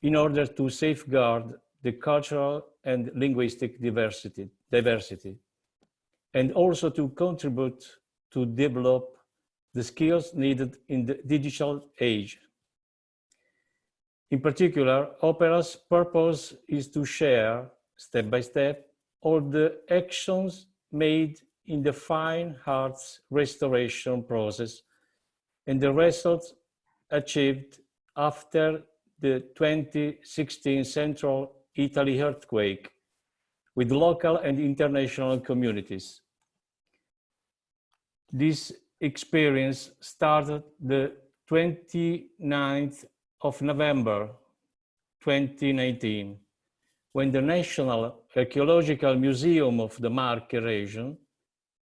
in order to safeguard the cultural and linguistic diversity, and also to contribute to develop the skills needed in the digital age. In particular, Opera's purpose is to share, step by step, all the actions made in the fine arts restoration process and the results achieved after the 2016 Central Italy earthquake with local and international communities. This experience started the 29th of November 2019, when the National Archaeological Museum of the Marche region,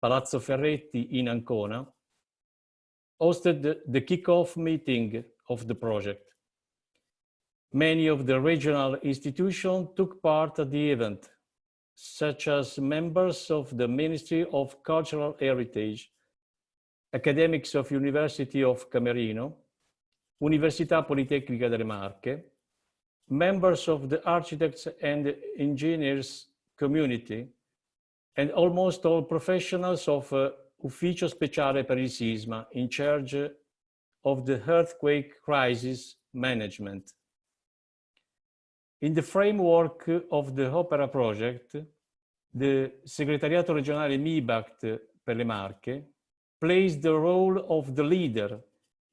Palazzo Ferretti in Ancona, hosted the kick-off meeting of the project. Many of the regional institutions took part at the event, such as members of the Ministry of Cultural Heritage, academics of University of Camerino, Università Politecnica delle Marche, members of the architects and engineers community, and almost all professionals of Ufficio Speciale per il Sisma in charge of the earthquake crisis management. In the framework of the Opera project, the Segretariato Regionale MiBACT per le Marche plays the role of the leader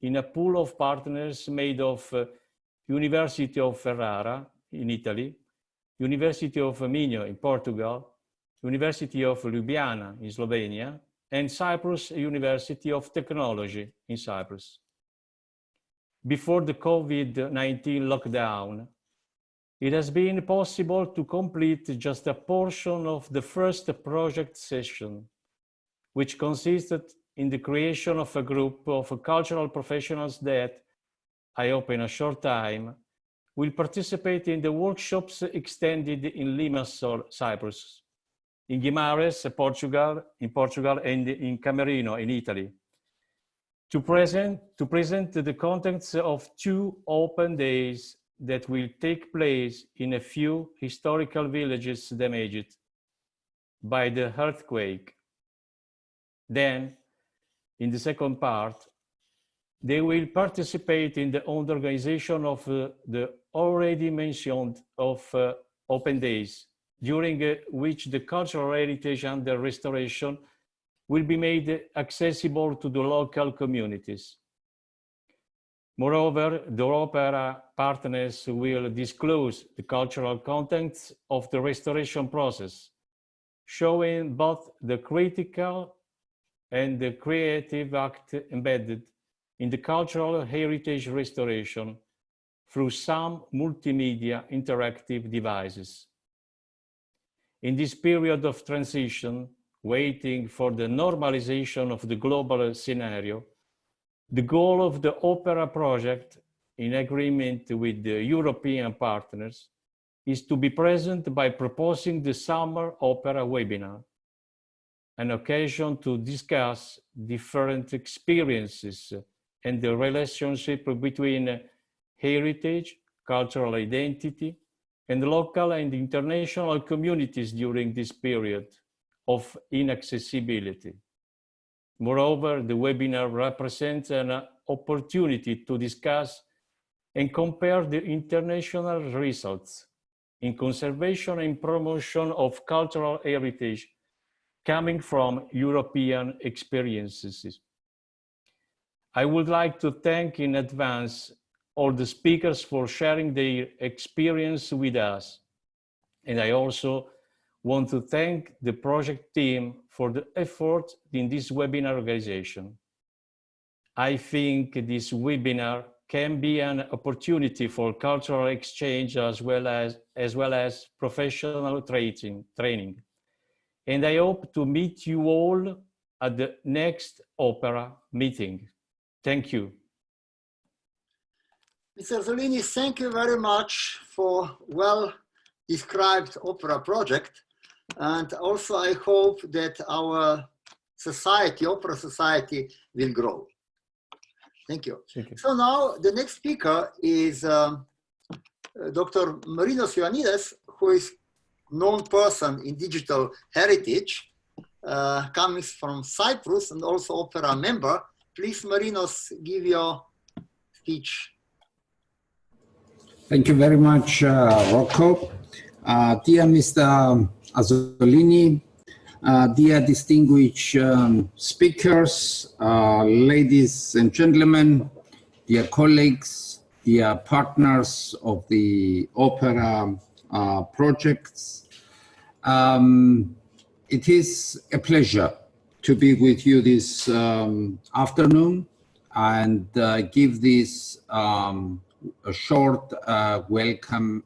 in a pool of partners made of University of Ferrara in Italy, University of Minho in Portugal, University of Lubiana in Slovenia, and Cyprus University of Technology in Cyprus. Before the COVID-19 lockdown, it has been possible to complete just a portion of the first project session, which consisted in the creation of a group of cultural professionals that, I hope in a short time, will participate in the workshops extended in Limassol, Cyprus, in Guimarães, Portugal, and in Camerino, in Italy, to present the contents of 2 open days that will take place in a few historical villages damaged by the earthquake. Then, in the second part, they will participate in the organization of the already mentioned open days, during which the cultural heritage under restoration will be made accessible to the local communities. Moreover, the Opera partners will disclose the cultural contents of the restoration process, showing both the critical and the creative act embedded in the cultural heritage restoration through some multimedia interactive devices. In this period of transition, waiting for the normalization of the global scenario, the goal of the Opera project, in agreement with the European partners, is to be present by proposing the Summer Opera Webinar, an occasion to discuss different experiences and the relationship between heritage, cultural identity, and local and international communities during this period of inaccessibility. Moreover, the webinar represents an opportunity to discuss and compare the international results in conservation and promotion of cultural heritage coming from European experiences. I would like to thank in advance all the speakers for sharing their experience with us. And I also want to thank the project team for the effort in this webinar organization. I think this webinar can be an opportunity for cultural exchange as well as professional training. And I hope to meet you all at the next Opera meeting. Thank you. Mr. Zolini, thank you very much for well-described Opera project. And also I hope that our society, Opera society, will grow. Thank you. Thank you. So now the next speaker is Dr. Marinos Ioannidis, who is known person in digital heritage, coming from Cyprus and also Opera member. Please, Marinos, give your speech. Thank you very much, Rocco. Dear Mr. Azzolini, dear distinguished speakers, ladies and gentlemen, dear colleagues, dear partners of the Opera projects, it is a pleasure to be with you this afternoon and give this a short welcome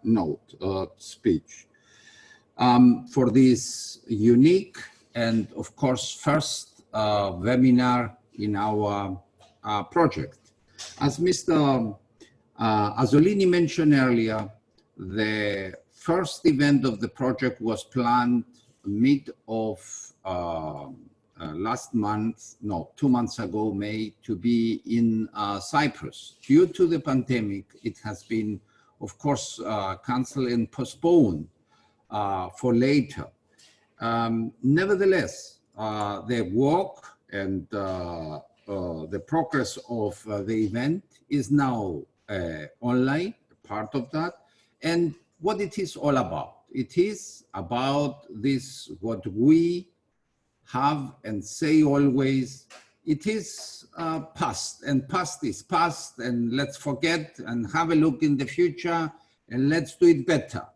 note speech for this unique and of course first webinar in our project. As Mr. Azzolini mentioned earlier, the first event of the project was planned mid of last month, no, 2 months ago, May, to be in Cyprus. Due to the pandemic, it has been, of course, cancelled and postponed for later. Nevertheless, the work and the progress of the event is now online, part of that. And what it is all about? It is about this, what we have and say always, it is past, and past is past, and let's forget and have a look in the future and let's do it better.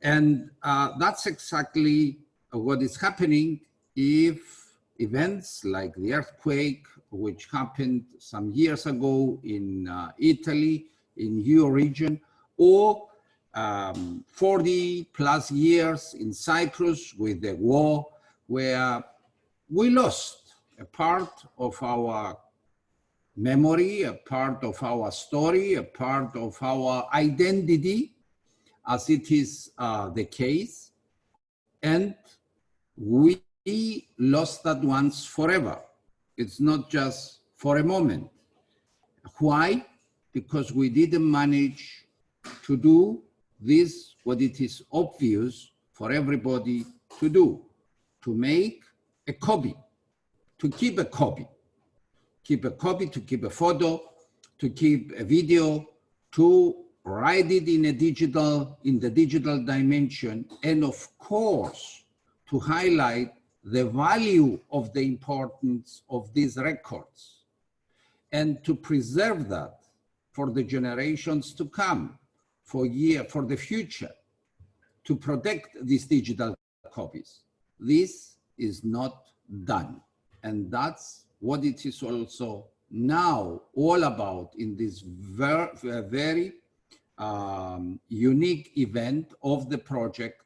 And that's exactly what is happening if events like the earthquake, which happened some years ago in Italy, in your region, or 40 plus years in Cyprus with the war, where we lost a part of our memory, a part of our story, a part of our identity, as it is the case. And we lost that once forever. It's not just for a moment. Why? Because we didn't manage to do this, what it is obvious for everybody to do, to make a copy, to keep a copy, to keep a photo, to keep a video, to write it in the digital dimension, and of course, to highlight the value of the importance of these records and to preserve that for the generations to come, for the future, to protect these digital copies. This is not done. And that's what it is also now all about in this very unique event of the project,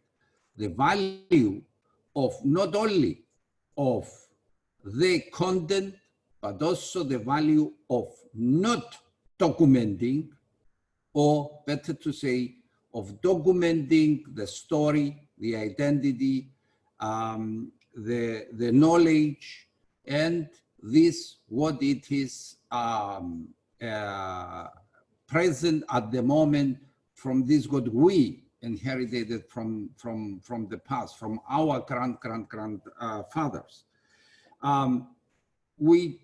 the value of not only of the content, but also the value of not documenting, or better to say, of documenting the story, the identity, the knowledge, and this, what it is present at the moment from this what we inherited from the past, from our grandfathers. We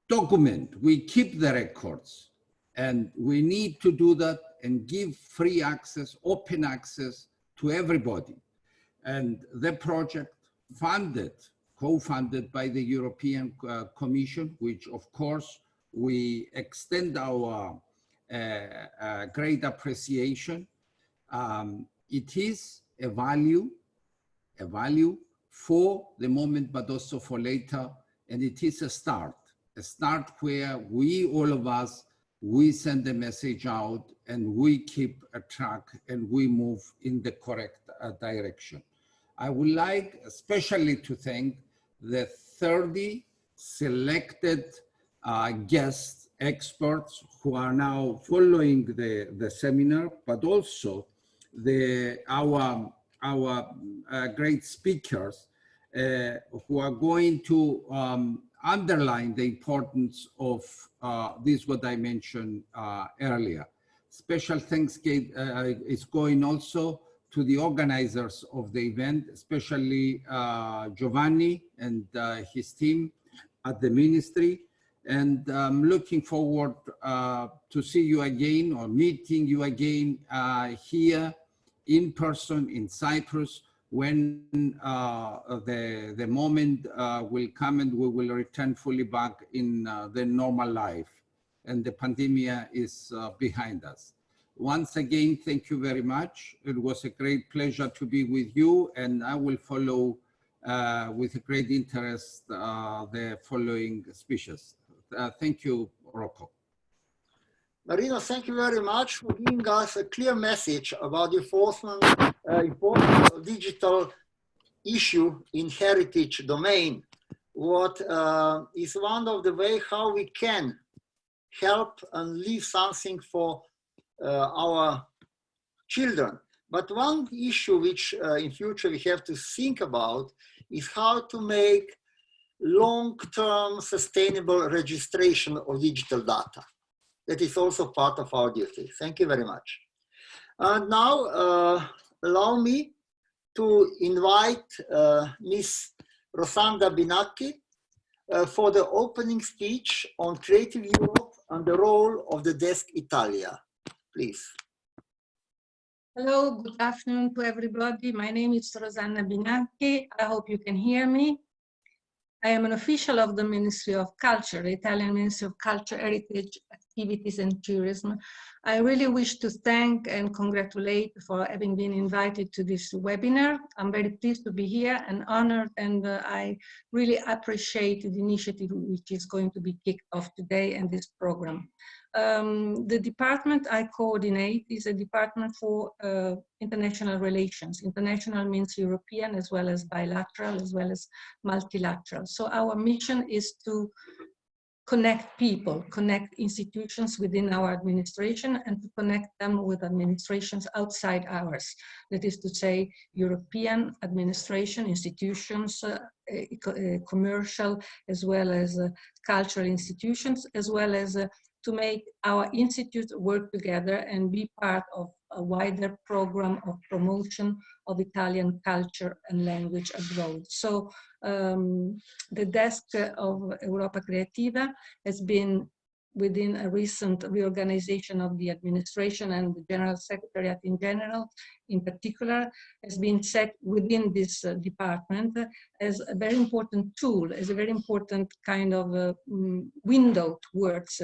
document, we keep the records, and we need to do that and give free access, open access to everybody. And the project co-funded by the European Commission, which of course we extend our great appreciation. It is a value for the moment, but also for later. And it is a start where we, all of us, we send a message out and we keep a track and we move in the correct direction. I would like especially to thank the 30 selected guest experts who are now following the seminar, but also our great speakers who are going to underline the importance of this, what I mentioned earlier. Special thanks is going also to the organizers of the event, especially Giovanni and his team at the ministry. And I'm looking forward to see you again or meeting you again here in person in Cyprus when the moment will come and we will return fully back in the normal life and the pandemic is behind us. Once again, thank you very much. It was a great pleasure to be with you, and I will follow with great interest the following speeches. Thank you, Rocco. Marino, thank you very much for giving us a clear message about the importance of digital issue in heritage domain. What is one of the ways how we can help and leave something for our children. But one issue which in future we have to think about is how to make long-term sustainable registration of digital data. That is also part of our duty. Thank you very much. And now allow me to invite Ms. Rosanda Binacchi for the opening speech on Creative Europe and the role of the Desk Italia. Please. Hello, good afternoon to everybody. My name is Rosanna Binacchi. I hope you can hear me. I am an official of the Ministry of Culture, the Italian Ministry of Culture, Heritage, Activities and Tourism. I really wish to thank and congratulate for having been invited to this webinar. I'm very pleased to be here and honored, and I really appreciate the initiative which is going to be kicked off today and this program. The department I coordinate is a department for international relations. International means European as well as bilateral as well as multilateral. So our mission is to connect people, connect institutions within our administration and to connect them with administrations outside ours. That is to say, European administration, institutions, commercial, as well as cultural institutions, as well as to make our institutes work together and be part of a wider program of promotion of Italian culture and language abroad. So the desk of Europa Creativa has been, within a recent reorganization of the administration and the General Secretariat in general, in particular, has been set within this department as a very important tool, as a very important kind of window towards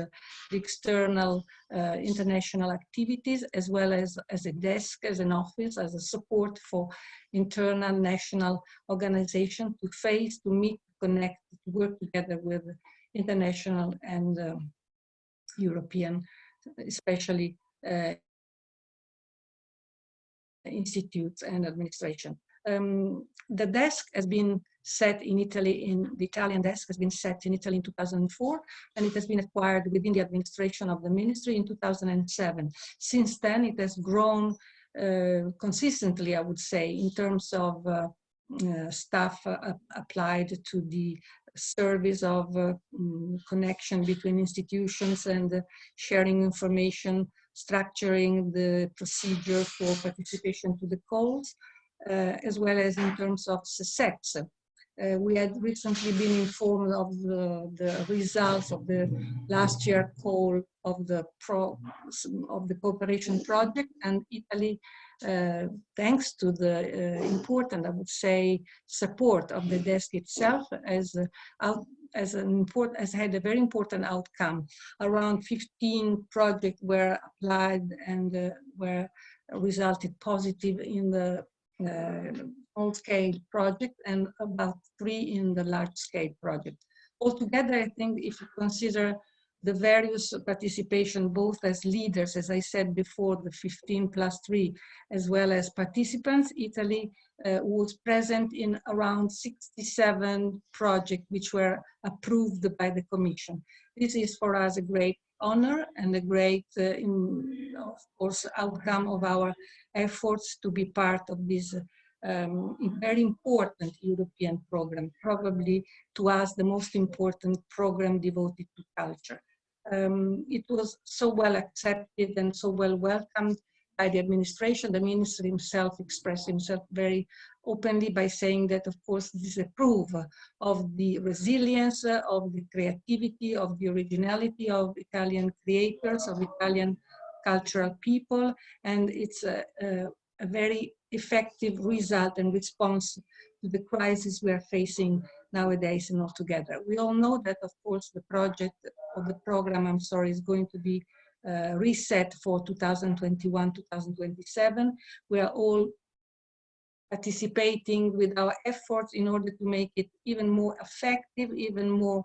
the external international activities, as well as a desk, as an office, as a support for internal national organization to face, to meet, to connect, to work together with international and European, especially institutes and administration. The desk has been set in Italy, the Italian desk has been set in Italy in 2004, and it has been acquired within the administration of the ministry in 2007. Since then, it has grown consistently, I would say, in terms of staff applied to the service of connection between institutions and sharing information, structuring the procedure for participation to the calls, as well as in terms of success. We had recently been informed of the results of the last year call of the cooperation project, and Italy, thanks to the important, I would say, support of the desk itself, has had a very important outcome. Around 15 projects were applied and were resulted positive in the small-scale project and about 3 in the large-scale project. Altogether, I think if you consider the various participation, both as leaders, as I said before, the 15 plus 3, as well as participants, Italy was present in around 67 projects which were approved by the Commission. This is for us a great honor and a great, of course, outcome of our efforts to be part of this very important European program, probably to us the most important program devoted to culture. it was so well accepted and so well welcomed by the administration. The minister himself expressed himself very openly by saying that, of course, this is a proof of the resilience, of the creativity, of the originality of Italian creators, of Italian cultural people, and it's a very effective result and response to the crisis we are facing nowadays and altogether. We all know that, of course, the project of the program, I'm sorry, is going to be reset for 2021-2027. We are all participating with our efforts in order to make it even more effective, even more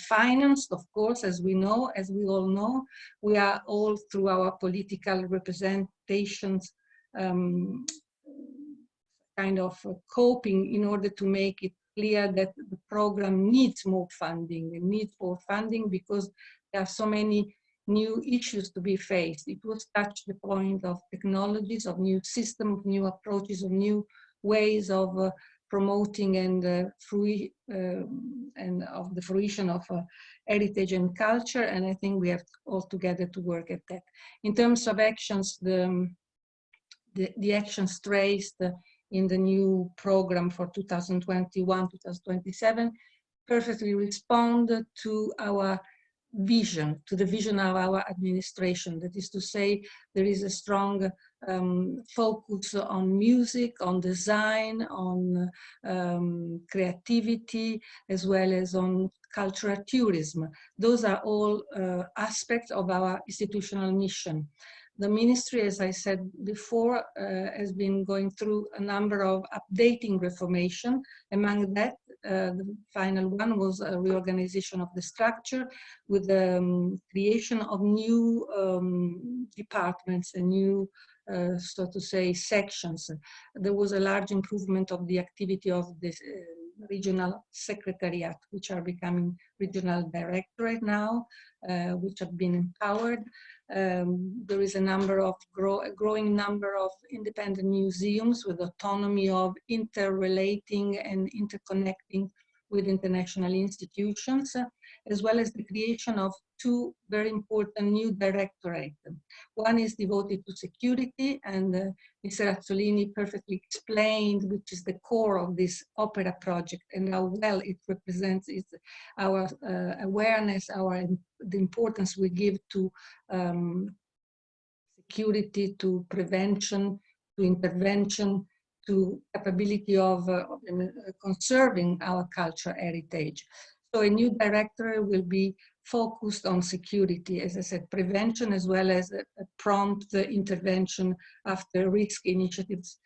financed, of course, as we all know. We are all, through our political representations, kind of coping in order to make it clear that the program needs more funding. It needs more funding because there are so many new issues to be faced. It was touched the point of technologies, of new systems, of new approaches, of new ways of promoting and of the fruition of heritage and culture, and I think we have all together to work at that. In terms of actions, the actions traced in the new program for 2021-2027 perfectly respond to our vision, to the vision of our administration. That is to say, there is a strong focus on music, on design, on creativity, as well as on cultural tourism. Those are all aspects of our institutional mission. The ministry, as I said before, has been going through a number of updating reformation. Among that, the final one was a reorganization of the structure with the creation of new departments and new, so to say, sections. There was a large improvement of the activity of the regional secretariat, which are becoming regional directorate now, which have been empowered. There is a growing number of independent museums with autonomy of interrelating and interconnecting with international institutions, as well as the creation of two very important new directorates. One is devoted to security, and Mr. Azzolini perfectly explained which is the core of this opera project and how well it represents our awareness, the importance we give to security, to prevention, to intervention, to capability of conserving our cultural heritage. So a new directorate will be focused on security, as I said, prevention, as well as a prompt intervention after risk initiatives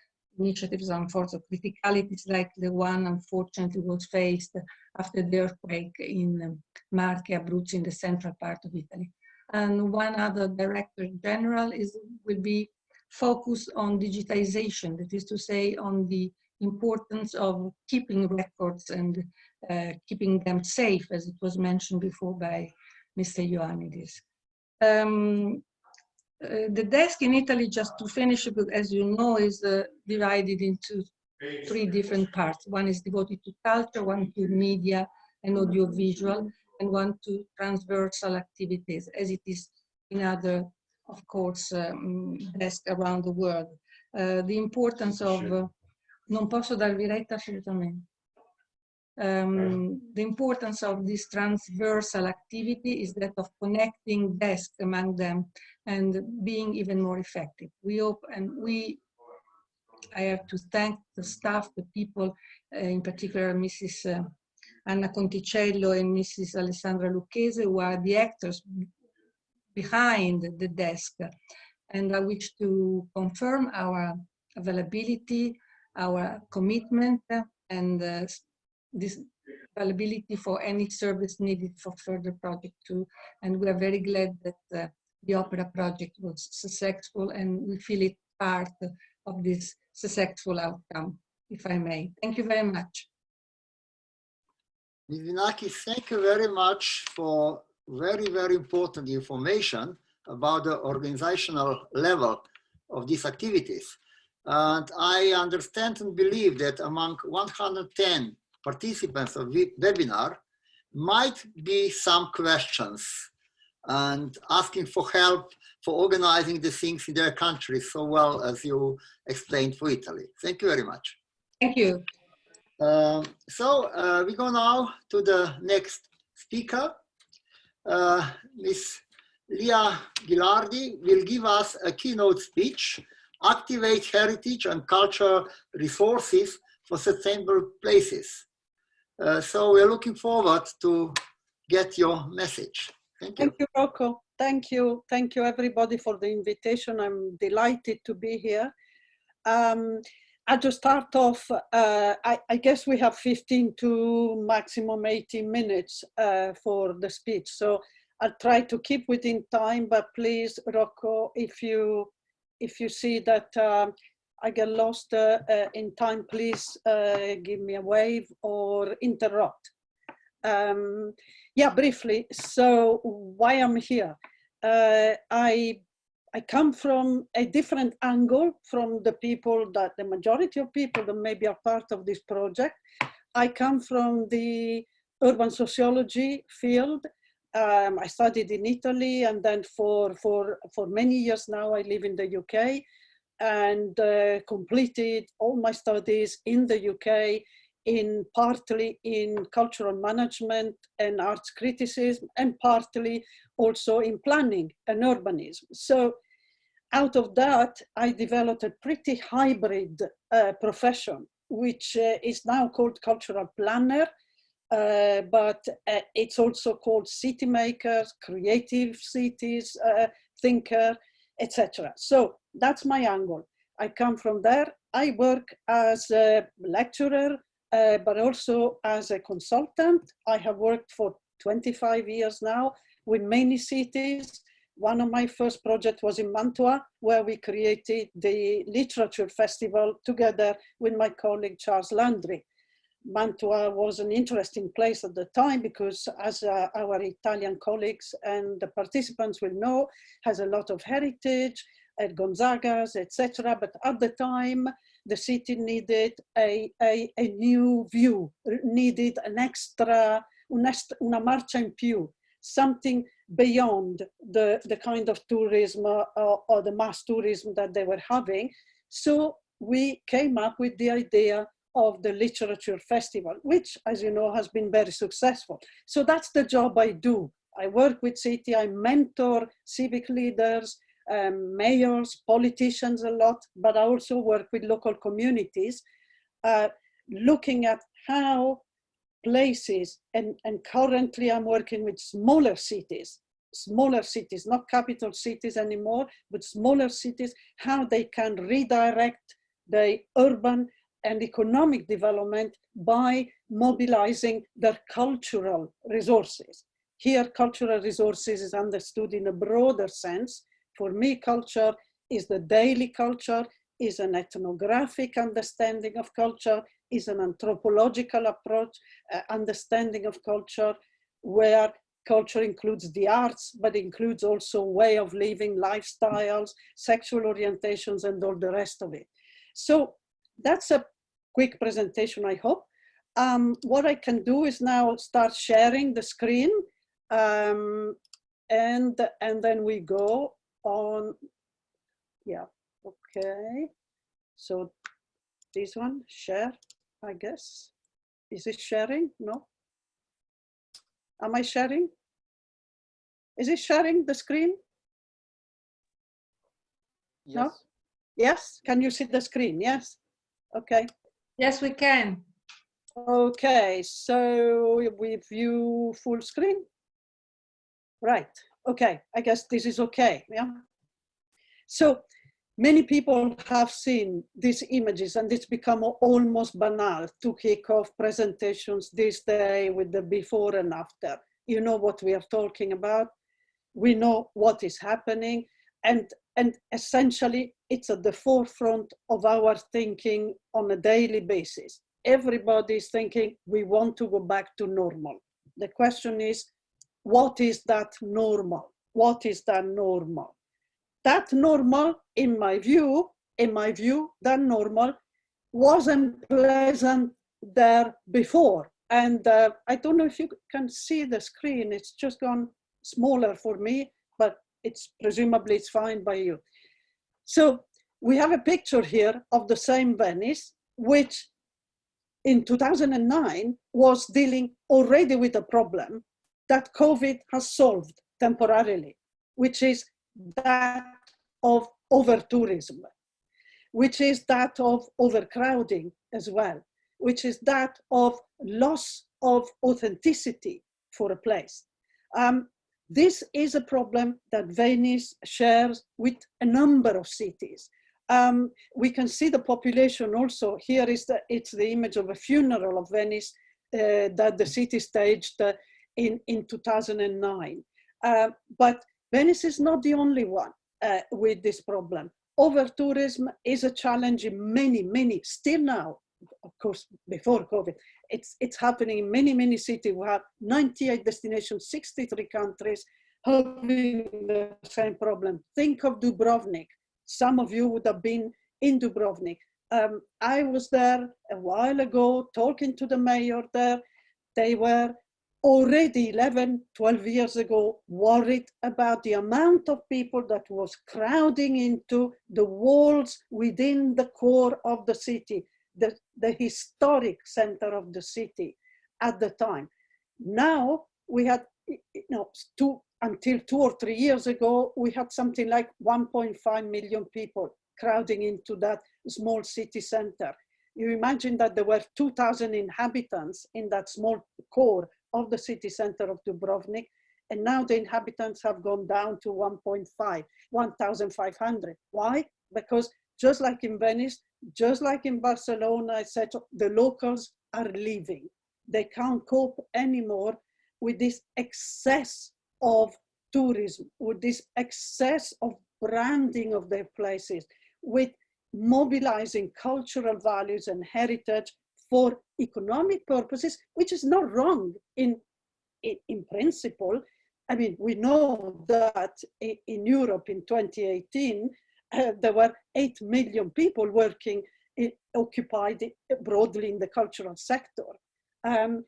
on force of criticalities like the one unfortunately was faced after the earthquake in Marche, Abruzzo, in the central part of Italy. And one other director general will be focused on digitization, that is to say, on the importance of keeping records and keeping them safe, as it was mentioned before by Mr. Ioannidis. The desk in Italy, just to finish, as you know, is divided into three different parts. One is devoted to culture, one to media and audiovisual, and one to transversal activities, as it is in other, of course, desks around the world. The importance of, non posso darvi retta assolutamente. The importance of this transversal activity is that of connecting desks among them and being even more effective. We hope, and I have to thank the staff, the people, in particular Mrs. Anna Conticello and Mrs. Alessandra Lucchese, who are the actors behind the desk. And I wish to confirm our availability, our commitment, and this availability for any service needed for further project too. And we are very glad that the opera project was successful, and we feel it part of this successful outcome, if I may. Thank you very much. Ms. Vinaki, thank you very much for very, very important information about the organizational level of these activities. And I understand and believe that among 110 participants of the webinar might be some questions and asking for help for organizing the things in their country so well as you explained for Italy. Thank you very much. Thank you. We go now to the next speaker. Ms. Lia Ghilardi will give us a keynote speech, Activate Heritage and Cultural Resources for Sustainable Places. So we're looking forward to get your message. Thank you. Thank you, Rocco. Thank you. Thank you, everybody, for the invitation. I'm delighted to be here. I'll just start off. I guess we have 15 to maximum 18 minutes for the speech. So I'll try to keep within time, but please, Rocco, if you see that I get lost in time, please give me a wave or interrupt. Yeah, briefly, so why I'm here. I come from a different angle from the people that the majority of people that maybe are part of this project. I come from the urban sociology field. I studied in Italy, and then for many years now I live in the UK, and completed all my studies in the UK partly in cultural management and arts criticism, and partly also in planning and urbanism. So out of that, I developed a pretty hybrid profession, which is now called cultural planner, but it's also called city maker, creative cities, thinker, etc. So that's my angle. I come from there. I work as a lecturer, but also as a consultant. I have worked for 25 years now with many cities. One of my first projects was in Mantua, where we created the literature festival together with my colleague Charles Landry. Mantua was an interesting place at the time because, as our Italian colleagues and the participants will know, has a lot of heritage at Gonzaga's, etc. But at the time, the city needed a new view, needed an extra, una marcia in più, something beyond the kind of tourism or the mass tourism that they were having. So we came up with the idea of the literature festival, which, as you know, has been very successful. So that's the job I do. I work with city, I mentor civic leaders, mayors, politicians a lot, but I also work with local communities, looking at how places, and currently I'm working with smaller cities, not capital cities anymore, but smaller cities, how they can redirect the urban and economic development by mobilizing their cultural resources. Here, cultural resources is understood in a broader sense. For me, culture is the daily culture, is an ethnographic understanding of culture, is an anthropological approach, understanding of culture, where culture includes the arts, but includes also way of living, lifestyles, sexual orientations, and all the rest of it. So that's a quick presentation, I hope. What I can do is now start sharing the screen, and then we go on. Yeah, okay. So this one, share, I guess. Is it sharing? No? Am I sharing? Is it sharing the screen? Yes. No? Yes? Can you see the screen? Yes? Okay. Yes, we can. Okay, so we view full screen. Right, okay, I guess this is okay, yeah? So many people have seen these images, and it's become almost banal to kick off presentations this day with the before and after. You know what we are talking about. We know what is happening, and essentially it's at the forefront of our thinking on a daily basis. Everybody is thinking we want to go back to normal. The question is, what is that normal? What is that normal? That normal, in my view, that normal wasn't pleasant there before. And I don't know if you can see the screen, it's just gone smaller for me, but it's presumably it's fine by you. So we have a picture here of the same Venice, which in 2009 was dealing already with a problem that COVID has solved temporarily, which is that of over-tourism, which is that of overcrowding as well, which is that of loss of authenticity for a place. This is a problem that Venice shares with a number of cities. We can see the population also. Here is it's the image of a funeral of Venice that the city staged in 2009. But Venice is not the only one with this problem. Over-tourism is a challenge in many, still now, of course, before COVID, it's happening in many cities. We have 98 destinations, 63 countries having the same problem. Think of Dubrovnik. Some of you would have been in Dubrovnik. I was there a while ago talking to the mayor there. They were already 11, 12 years ago worried about the amount of people that was crowding into the walls within the core of the city, the historic center of the city at the time. Now we had, until 2 or 3 years ago, we had something like 1.5 million people crowding into that small city center. You imagine that there were 2,000 inhabitants in that small core of the city center of Dubrovnik, and now the inhabitants have gone down to 1,500. Why? Because just like in Venice, just like in Barcelona, etc., the locals are leaving. They can't cope anymore with this excess of tourism, with this excess of branding of their places, with mobilizing cultural values and heritage for economic purposes, which is not wrong in principle. I mean, we know that in Europe in 2018, there were 8 million people working, occupied broadly in the cultural sector. And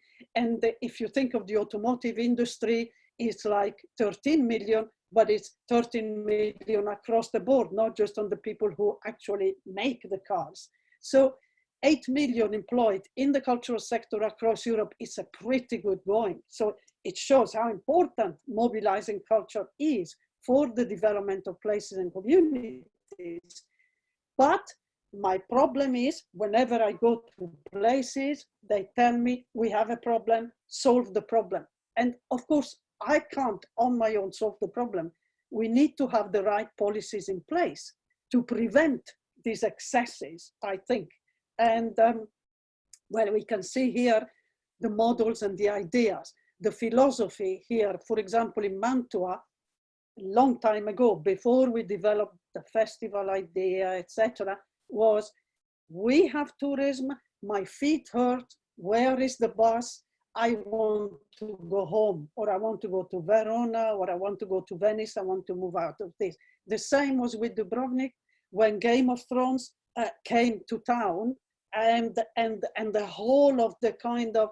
if you think of the automotive industry, it's like 13 million, but it's 13 million across the board, not just on the people who actually make the cars. So 8 million employed in the cultural sector across Europe is a pretty good going. So it shows how important mobilizing culture is for the development of places and communities. But my problem is, whenever I go to places, they tell me we have a problem, solve the problem. And of course, I can't on my own solve the problem. We need to have the right policies in place to prevent these excesses, I think. And well, we can see here the models and the ideas. The philosophy here, for example, in Mantua, a long time ago, before we developed the festival idea, etc., was we have tourism, my feet hurt, where is the bus? I want to go home, or I want to go to Verona, or I want to go to Venice, I want to move out of this. The same was with Dubrovnik. When Game of Thrones came to town, and the whole of the kind of,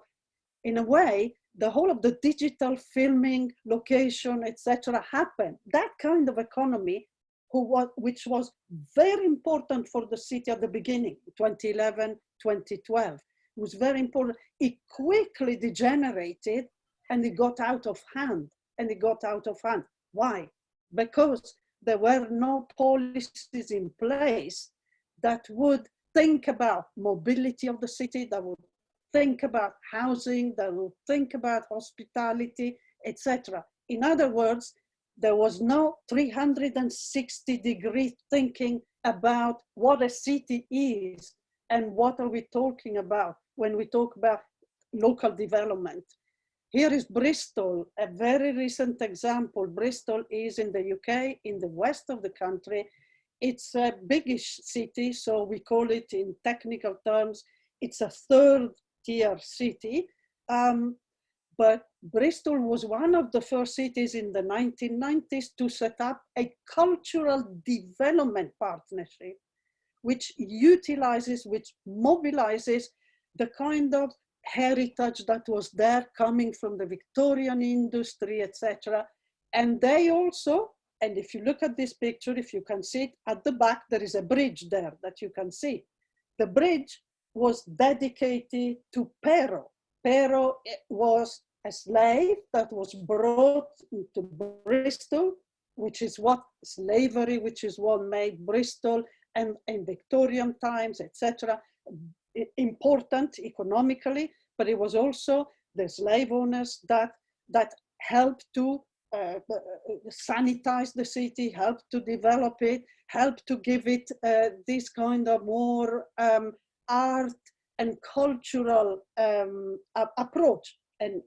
in a way, the whole of the digital filming, location, etc. happened. That kind of economy, which was very important for the city at the beginning, 2011, 2012, was very important. It quickly degenerated and it got out of hand. Why? Because there were no policies in place that would think about mobility of the city, that would think about housing, that would think about hospitality, etc. In other words, there was no 360-degree thinking about what a city is and what are we talking about when we talk about local development. Here is Bristol, a very recent example. Bristol is in the UK, in the west of the country. It's a biggish city, so we call it in technical terms, it's a third-tier city. But Bristol was one of the first cities in the 1990s to set up a cultural development partnership, which utilizes, which mobilizes the kind of heritage that was there coming from the Victorian industry, etc., And they also, and if you look at this picture, if you can see it at the back, there is a bridge there that you can see. The bridge was dedicated to Pero. Pero was a slave that was brought to Bristol, which is what slavery, which is what made Bristol and in Victorian times, etc., important economically, but it was also the slave owners that helped to sanitize the city, helped to develop it, helped to give it this kind of more art and cultural approach and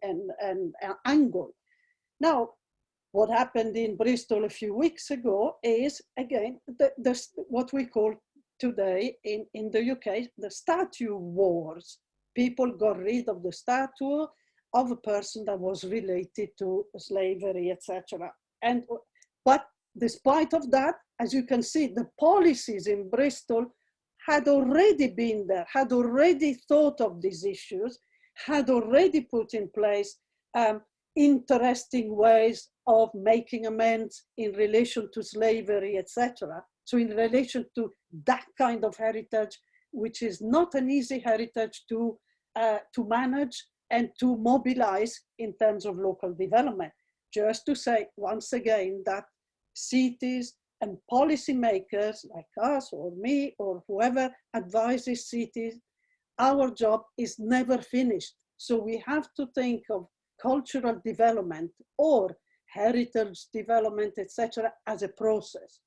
angle. Now, what happened in Bristol a few weeks ago is, again, what we call today in the UK, the statue wars. People got rid of the statue of a person that was related to slavery, etc. But despite of that, as you can see, the policies in Bristol had already been there, had already thought of these issues, had already put in place interesting ways of making amends in relation to slavery, etc. So in relation to that kind of heritage, which is not an easy heritage to manage and to mobilize in terms of local development. Just to say once again that cities and policymakers like us or me or whoever advises cities, our job is never finished. So we have to think of cultural development or heritage development, etc., as a process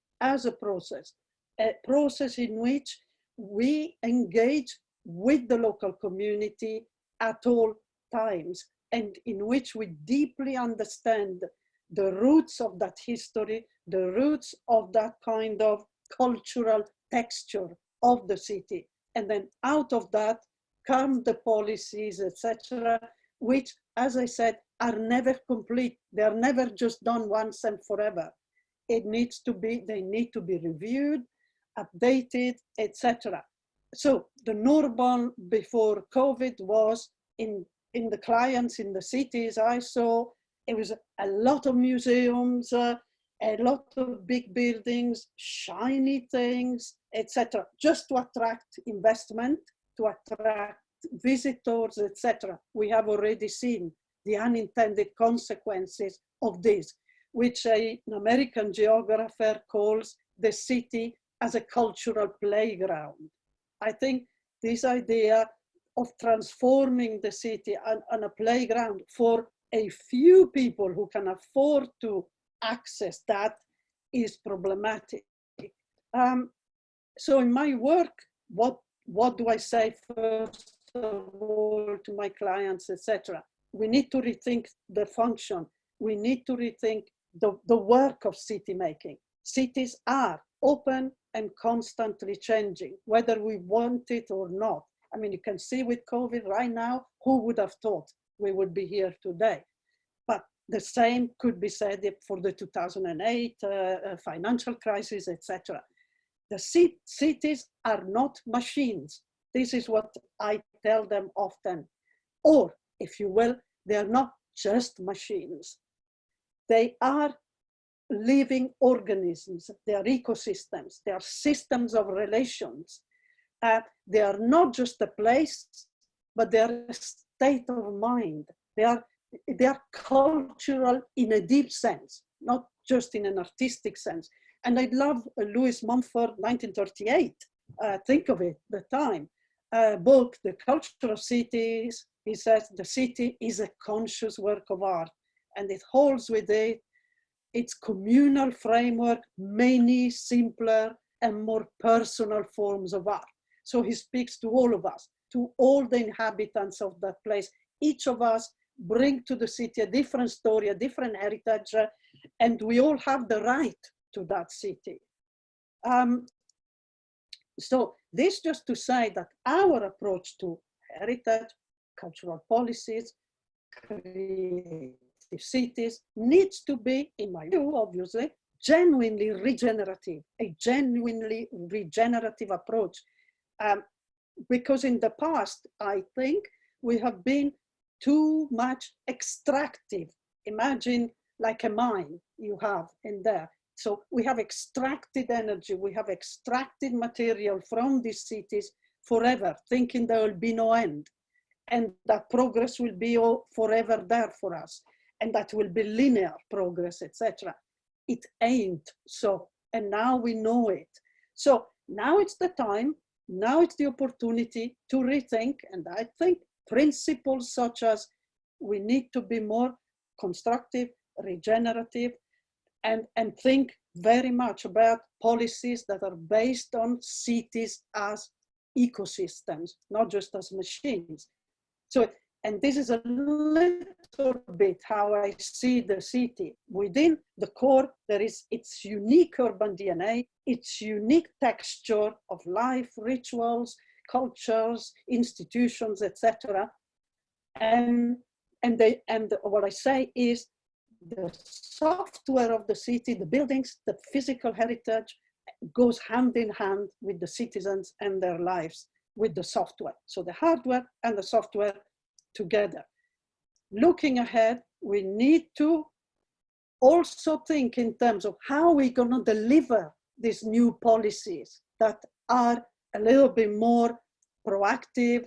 in which we engage with the local community at all times, and in which we deeply understand the roots of that history, the roots of that kind of cultural texture of the city. And then out of that come the policies, etc., which, as I said, are never complete. They are never just done once and forever. They need to be reviewed, updated, etc. So the normal before COVID was in the clients in the cities I saw, it was a lot of museums, a lot of big buildings, shiny things, etc., just to attract investment, to attract visitors, etc. We have already seen the unintended consequences of this, which an American geographer calls the city as a cultural playground. I think this idea of transforming the city on a playground for a few people who can afford to access that is problematic. So in my work, what do I say first of all to my clients, etc.? We need to rethink the function. We need to rethink the work of city making. Cities are open and constantly changing, whether we want it or not. I mean, you can see with COVID right now, who would have thought we would be here today? But the same could be said for the 2008 financial crisis, etc. The cities are not machines. This is what I tell them often. Or, if you will, they are not just machines. They are living organisms, they are ecosystems, they are systems of relations. They are not just a place, but they are a state of mind. They are cultural in a deep sense, not just in an artistic sense. And I love Lewis Mumford, 1938, think of it, the time, book, The Culture of Cities. He says the city is a conscious work of art, and it holds with it its communal framework, many simpler and more personal forms of art. So he speaks to all of us, to all the inhabitants of that place. Each of us bring to the city a different story, a different heritage, and we all have the right to that city. So this just to say that our approach to heritage, cultural policies, creative cities needs to be, in my view, obviously, genuinely regenerative, a genuinely regenerative approach. Because in the past, I think we have been too much extractive. Imagine like a mine you have in there. So we have extracted energy, we have extracted material from these cities forever, thinking there will be no end, and that progress will be forever there for us, and that will be linear progress, etc. It ain't so, and now we know it. So now it's the time, now it's the opportunity to rethink, and I think principles such as we need to be more constructive, regenerative, and think very much about policies that are based on cities as ecosystems, not just as machines. So, and this is a little bit how I see the city. Within the core, there is its unique urban DNA, its unique texture of life, rituals, cultures, institutions, etc. And what I say is the software of the city, the buildings, the physical heritage goes hand in hand with the citizens and their lives, with the software. So the hardware and the software together. Looking ahead, we need to also think in terms of how we're going to deliver these new policies that are a little bit more proactive,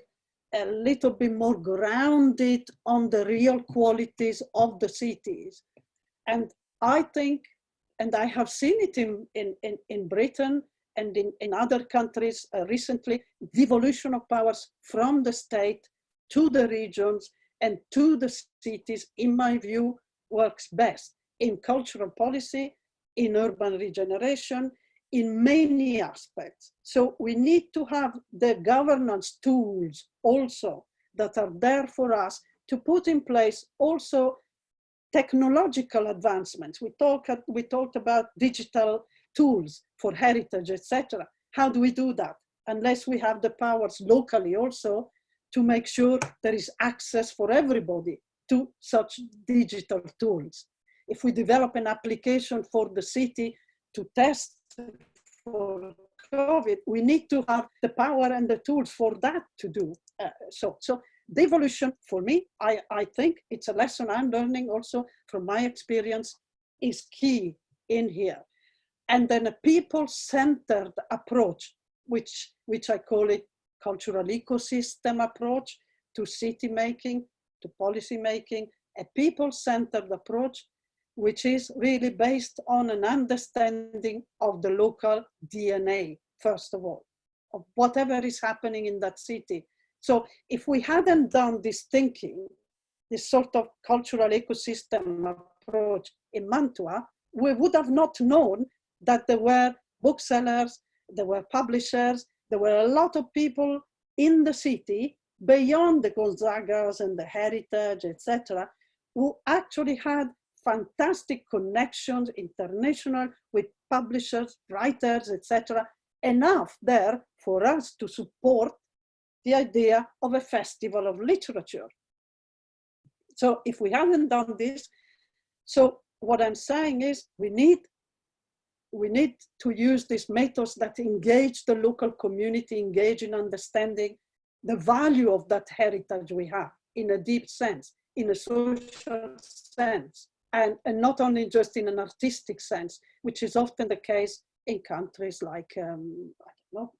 a little bit more grounded on the real qualities of the cities. And I think, and I have seen it in Britain and in other countries recently, devolution of powers from the state to the regions and to the cities, in my view, works best in cultural policy, in urban regeneration, in many aspects. So we need to have the governance tools also that are there for us to put in place also technological advancements. We talked about digital tools for heritage, etc. How do we do that? Unless we have the powers locally also to make sure there is access for everybody to such digital tools. If we develop an application for the city to test for COVID, we need to have the power and the tools for that to do. So devolution, for me, I think it's a lesson I'm learning also from my experience, is key in here. And then a people-centered approach, which I call it cultural ecosystem approach to city making, to policy making, a people-centered approach, which is really based on an understanding of the local DNA, first of all, of whatever is happening in that city. So if we hadn't done this thinking, this sort of cultural ecosystem approach in Mantua, we would have not known that there were booksellers, there were publishers, there were a lot of people in the city beyond the Gonzagas and the heritage, etc., who actually had fantastic connections, international, with publishers, writers, etc., enough there for us to support the idea of a festival of literature. So if we haven't done this, so what I'm saying is we need to use these methods that engage the local community, engage in understanding the value of that heritage we have in a deep sense, in a social sense, and not only just in an artistic sense, which is often the case in countries like, I don't know,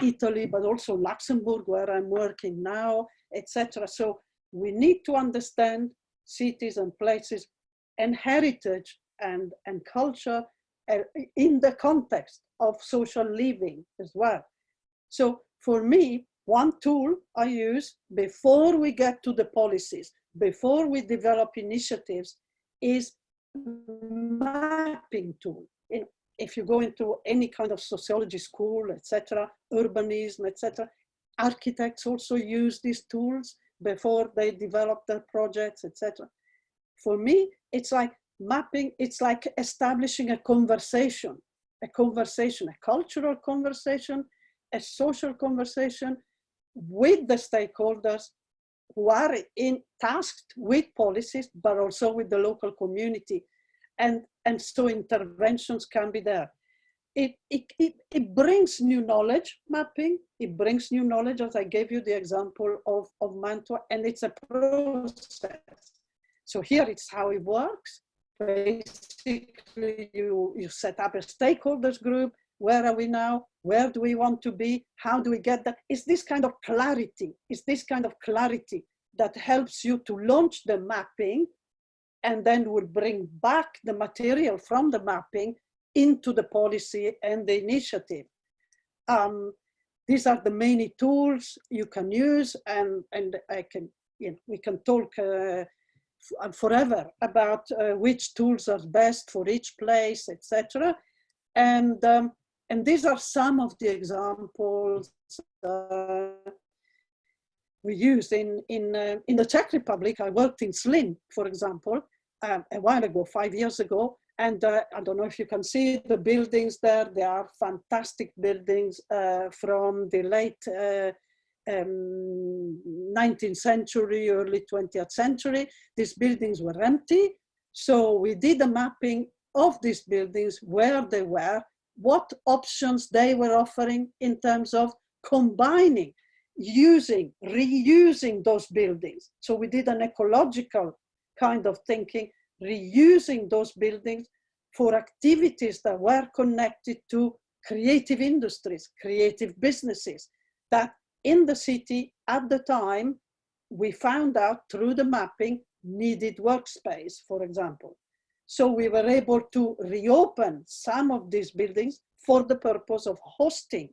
Italy, but also Luxembourg, where I'm working now, etc. So we need to understand cities and places and heritage and culture in the context of social living as well. So for me, one tool I use before we get to the policies, before we develop initiatives, is mapping tool. If you go into any kind of sociology school, etc., urbanism, etc., architects also use these tools before they develop their projects, etc. For me, it's like mapping, it's like establishing a conversation, a cultural conversation, a social conversation with the stakeholders who are tasked with policies, but also with the local community. And so interventions can be there. It brings new knowledge, mapping. It brings new knowledge, as I gave you the example of Mantua, and it's a process. So here it's how it works. basically you set up a stakeholders group. Where are we now? Where do we want to be? How do we get that? It's this kind of clarity. It's this kind of clarity that helps you to launch the mapping, and then will bring back the material from the mapping into the policy and the initiative. These are the many tools you can use, and we can talk forever about which tools are best for each place, etc. And these are some of the examples we used in the Czech Republic. I worked in Zlín, for example, a while ago, 5 years ago. And I don't know if you can see the buildings there. They are fantastic buildings from the late 19th century, early 20th century. These buildings were empty. So we did a mapping of these buildings, where they were, what options they were offering in terms of combining, reusing those buildings. So we did an ecological kind of thinking, reusing those buildings for activities that were connected to creative industries, creative businesses that in the city at the time, we found out through the mapping, needed workspace, for example. So we were able to reopen some of these buildings for the purpose of hosting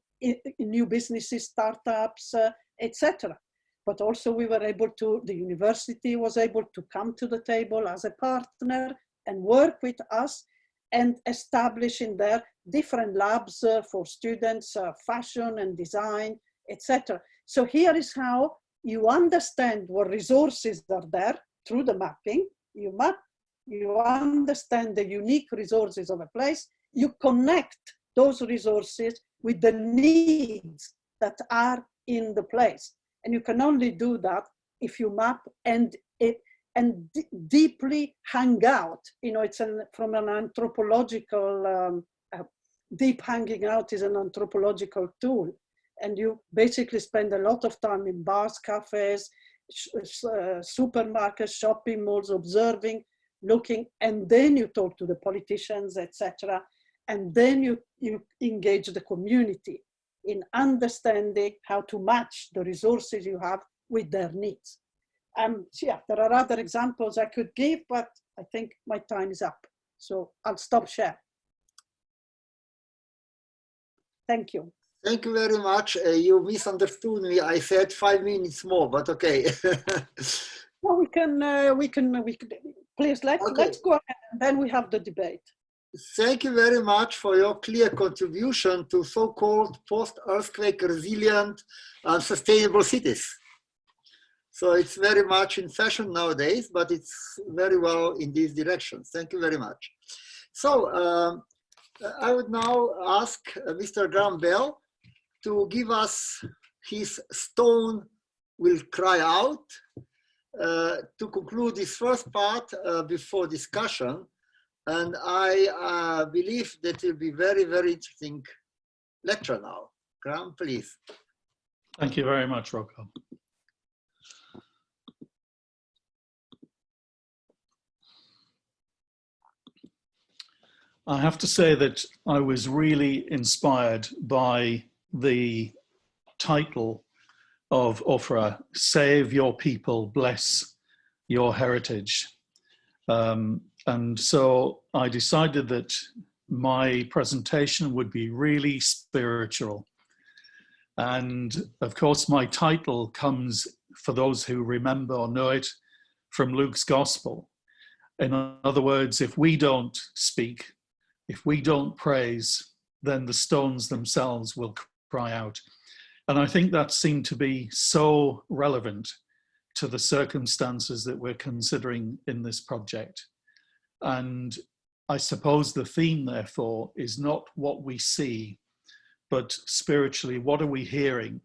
new businesses, startups, etc. But also we were able to, the university was able to come to the table as a partner and work with us and establish in there different labs for students, fashion and design, etc. So here is how you understand what resources are there through the mapping. You map, you understand the unique resources of a place, you connect those resources with the needs that are in the place. And you can only do that if you map and deeply hang out. You know, it's from an anthropological, deep hanging out is an anthropological tool. And you basically spend a lot of time in bars, cafes, supermarkets, shopping malls, observing, looking, and then you talk to the politicians, etc. And then you engage the community in understanding how to match the resources you have with their needs. So yeah, there are other examples I could give, but I think my time is up. So I'll stop share. Thank you. Thank you very much. You misunderstood me. I said 5 minutes more, but okay. Well, we can please let's go ahead, and then we have the debate. Thank you very much for your clear contribution to so-called post-earthquake resilient and sustainable cities. So it's very much in fashion nowadays, but it's very well in these directions. Thank you very much. So I would now ask Mr. Graham Bell to give us his Stone Will Cry Out to conclude this first part before discussion. And I believe that will be very, very interesting lecture now. Graham, please. Thank you very much, Rocco. I have to say that I was really inspired by the title of OPHERA, Save Your People, Bless Your Heritage. And so I decided that my presentation would be really spiritual. And of course, my title comes, for those who remember or know it, from Luke's Gospel. In other words, if we don't speak, if we don't praise, then the stones themselves will cry out. And I think that seemed to be so relevant to the circumstances that we're considering in this project. And I suppose the theme, therefore, is not what we see, but spiritually, what are we hearing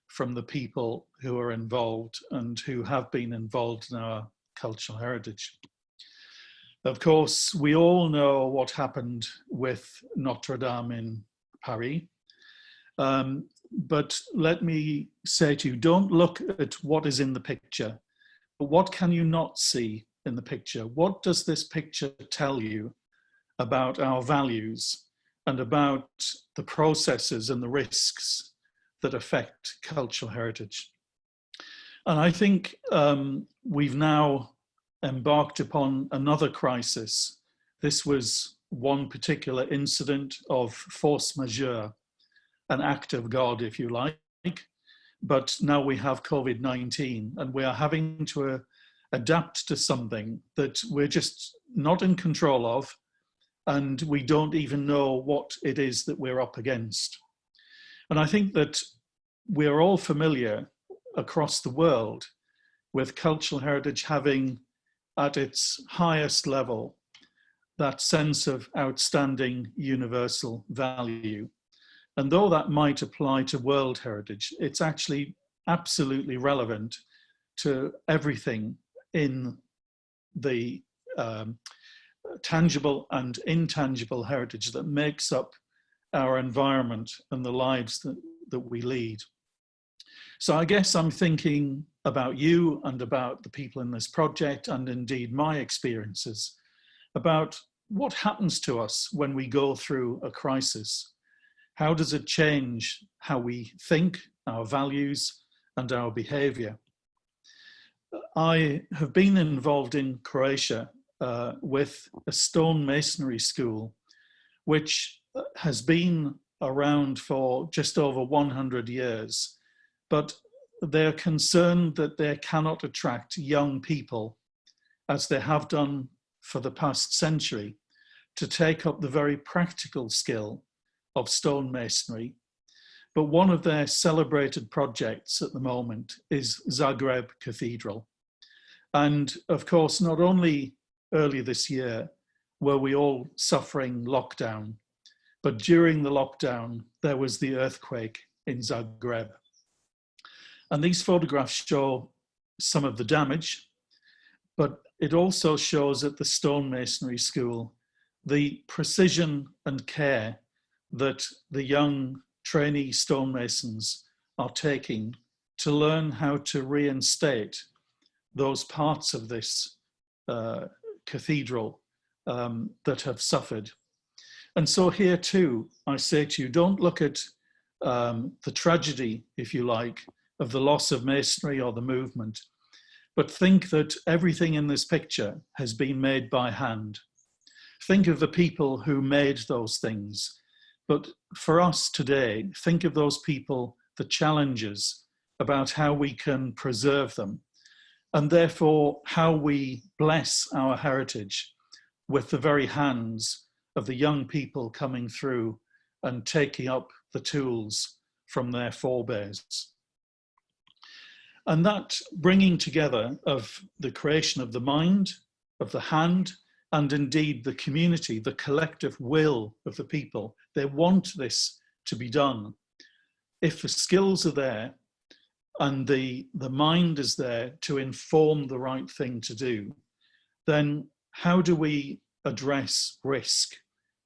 from the people who are involved and who have been involved in our cultural heritage? Of course, we all know what happened with Notre Dame in Paris. But let me say to you, don't look at what is in the picture, but what can you not see in the picture. What does this picture tell you about our values and about the processes and the risks that affect cultural heritage? And I think we've now embarked upon another crisis. This was one particular incident of force majeure, an act of God, if you like. But now we have COVID-19, and we are having to adapt to something that we're just not in control of, and we don't even know what it is that we're up against. And I think that we're all familiar across the world with cultural heritage having at its highest level that sense of outstanding universal value. And though that might apply to world heritage, it's actually absolutely relevant to everything in the tangible and intangible heritage that makes up our environment and the lives that we lead. So I guess I'm thinking about you and about the people in this project, and indeed my experiences, about what happens to us when we go through a crisis. How does it change how we think, our values, and our behavior? I have been involved in Croatia with a stone masonry school, which has been around for just over 100 years, but they're concerned that they cannot attract young people, as they have done for the past century, to take up the very practical skill of stone masonry. But one of their celebrated projects at the moment is Zagreb Cathedral. And of course, not only earlier this year were we all suffering lockdown, but during the lockdown, there was the earthquake in Zagreb. And these photographs show some of the damage, but it also shows at the stonemasonry school the precision and care that the young trainee stonemasons are taking to learn how to reinstate those parts of this cathedral that have suffered. And so here too, I say to you, don't look at the tragedy, if you like, of the loss of masonry or the movement, but think that everything in this picture has been made by hand. Think of the people who made those things. But for us today, think of those people, the challenges about how we can preserve them, and therefore how we bless our heritage with the very hands of the young people coming through and taking up the tools from their forebears. And that bringing together of the creation of the mind, of the hand, and indeed the community, the collective will of the people, they want this to be done. If the skills are there and the mind is there to inform the right thing to do, then how do we address risk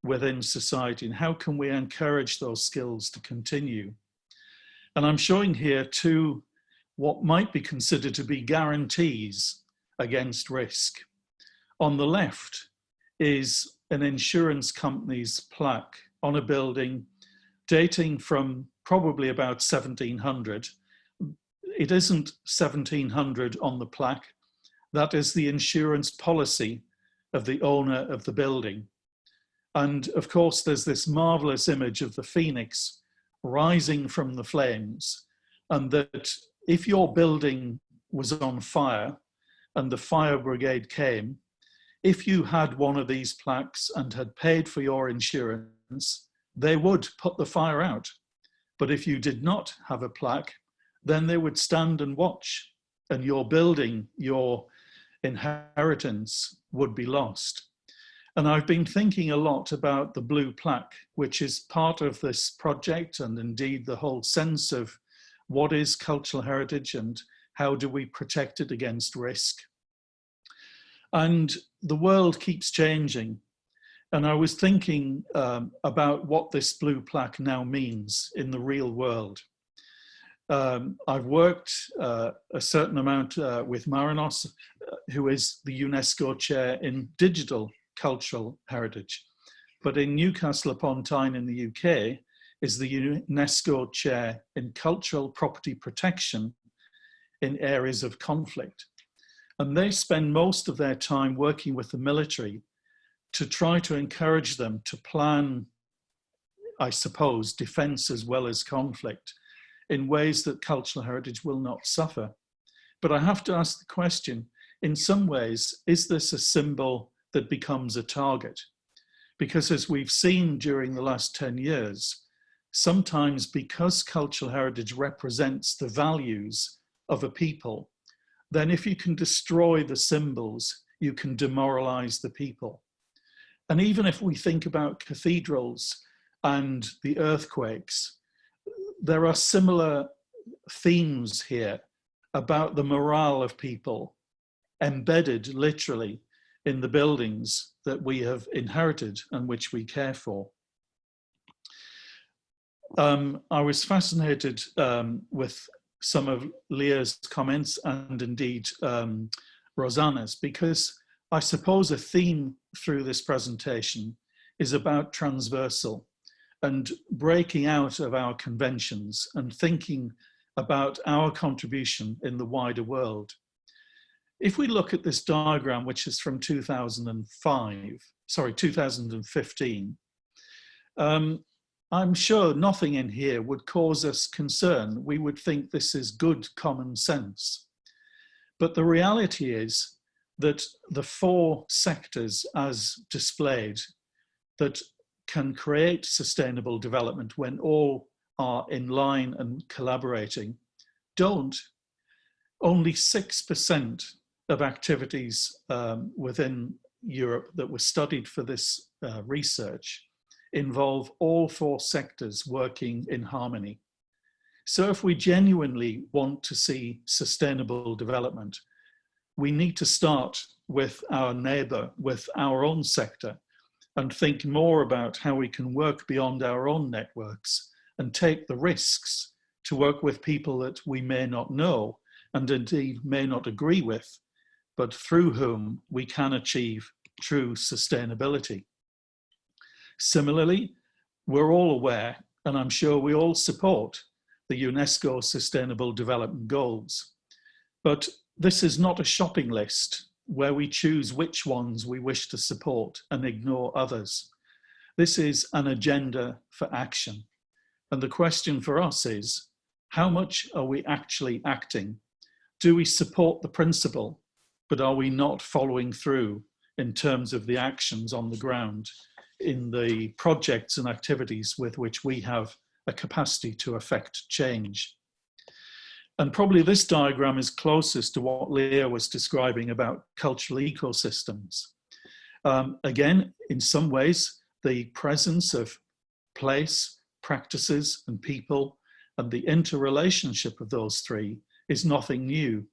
within society, and how can we encourage those skills to continue? And I'm showing here two what might be considered to be guarantees against risk. On the left is an insurance company's plaque on a building dating from probably about 1700. It isn't 1700 on the plaque. That is the insurance policy of the owner of the building. And of course, there's this marvelous image of the phoenix rising from the flames, and that if your building was on fire and the fire brigade came, if you had one of these plaques and had paid for your insurance, they would put the fire out. But if you did not have a plaque, then they would stand and watch, and your building, your inheritance would be lost. And I've been thinking a lot about the blue plaque, which is part of this project, and indeed the whole sense of what is cultural heritage and how do we protect it against risk. And the world keeps changing. And I was thinking about what this blue plaque now means in the real world. I've worked a certain amount with Marinos, who is the UNESCO chair in digital cultural heritage. But in Newcastle upon Tyne in the UK is the UNESCO chair in cultural property protection in areas of conflict. And they spend most of their time working with the military to try to encourage them to plan, I suppose, defense as well as conflict in ways that cultural heritage will not suffer. But I have to ask the question, in some ways, is this a symbol that becomes a target? Because as we've seen during the last 10 years, sometimes because cultural heritage represents the values of a people, then if you can destroy the symbols, you can demoralize the people. And even if we think about cathedrals and the earthquakes, there are similar themes here about the morale of people embedded literally in the buildings that we have inherited and which we care for. I was fascinated with some of Leah's comments and indeed Rosanna's, because I suppose a theme through this presentation is about transversal and breaking out of our conventions and thinking about our contribution in the wider world. If we look at this diagram, which is from 2015, I'm sure nothing in here would cause us concern. We would think this is good common sense. But the reality is that the 4 sectors as displayed that can create sustainable development when all are in line and collaborating don't. Only 6% of activities within Europe that were studied for this research involve all 4 sectors working in harmony. So if we genuinely want to see sustainable development, we need to start with our neighbour, with our own sector, and think more about how we can work beyond our own networks and take the risks to work with people that we may not know and indeed may not agree with, but through whom we can achieve true sustainability. Similarly, we're all aware, and I'm sure we all support, the UNESCO Sustainable Development Goals. But this is not a shopping list where we choose which ones we wish to support and ignore others. This is an agenda for action. And the question for us is, how much are we actually acting? Do we support the principle, but are we not following through in terms of the actions on the ground in the projects and activities with which we have a capacity to affect change? And probably this diagram is closest to what Leah was describing about cultural ecosystems. Again, in some ways, the presence of place, practices, and people, and the interrelationship of those 3 is nothing new.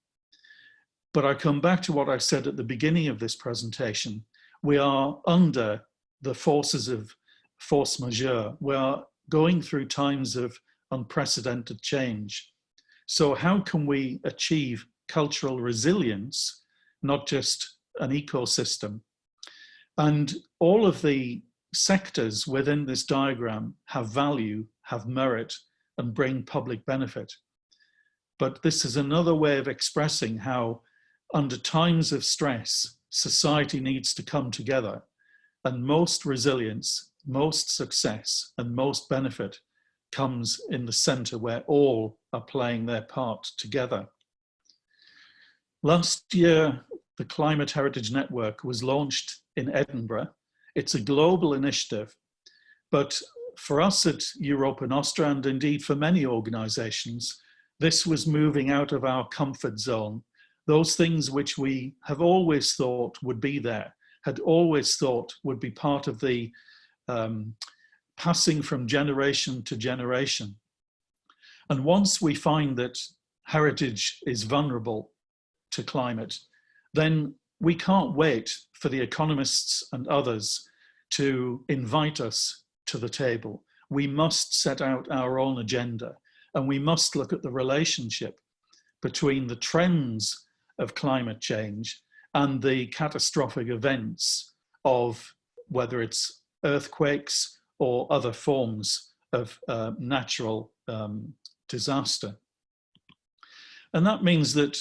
But I come back to what I said at the beginning of this presentation. We are under the forces of force majeure. We are going through times of unprecedented change. So how can we achieve cultural resilience, not just an ecosystem? And all of the sectors within this diagram have value, have merit, and bring public benefit. But this is another way of expressing how, under times of stress, society needs to come together, and most resilience, most success, and most benefit comes in the center where all are playing their part together. Last year, the Climate Heritage Network was launched in Edinburgh. It's a global initiative, but for us at Europa Nostra, and indeed for many organizations, this was moving out of our comfort zone. Those things which we have always thought would be there, had always thought would be part of the passing from generation to generation. And once we find that heritage is vulnerable to climate, then we can't wait for the economists and others to invite us to the table. We must set out our own agenda, and we must look at the relationship between the trends of climate change and the catastrophic events of whether it's earthquakes or other forms of natural disaster. And that means that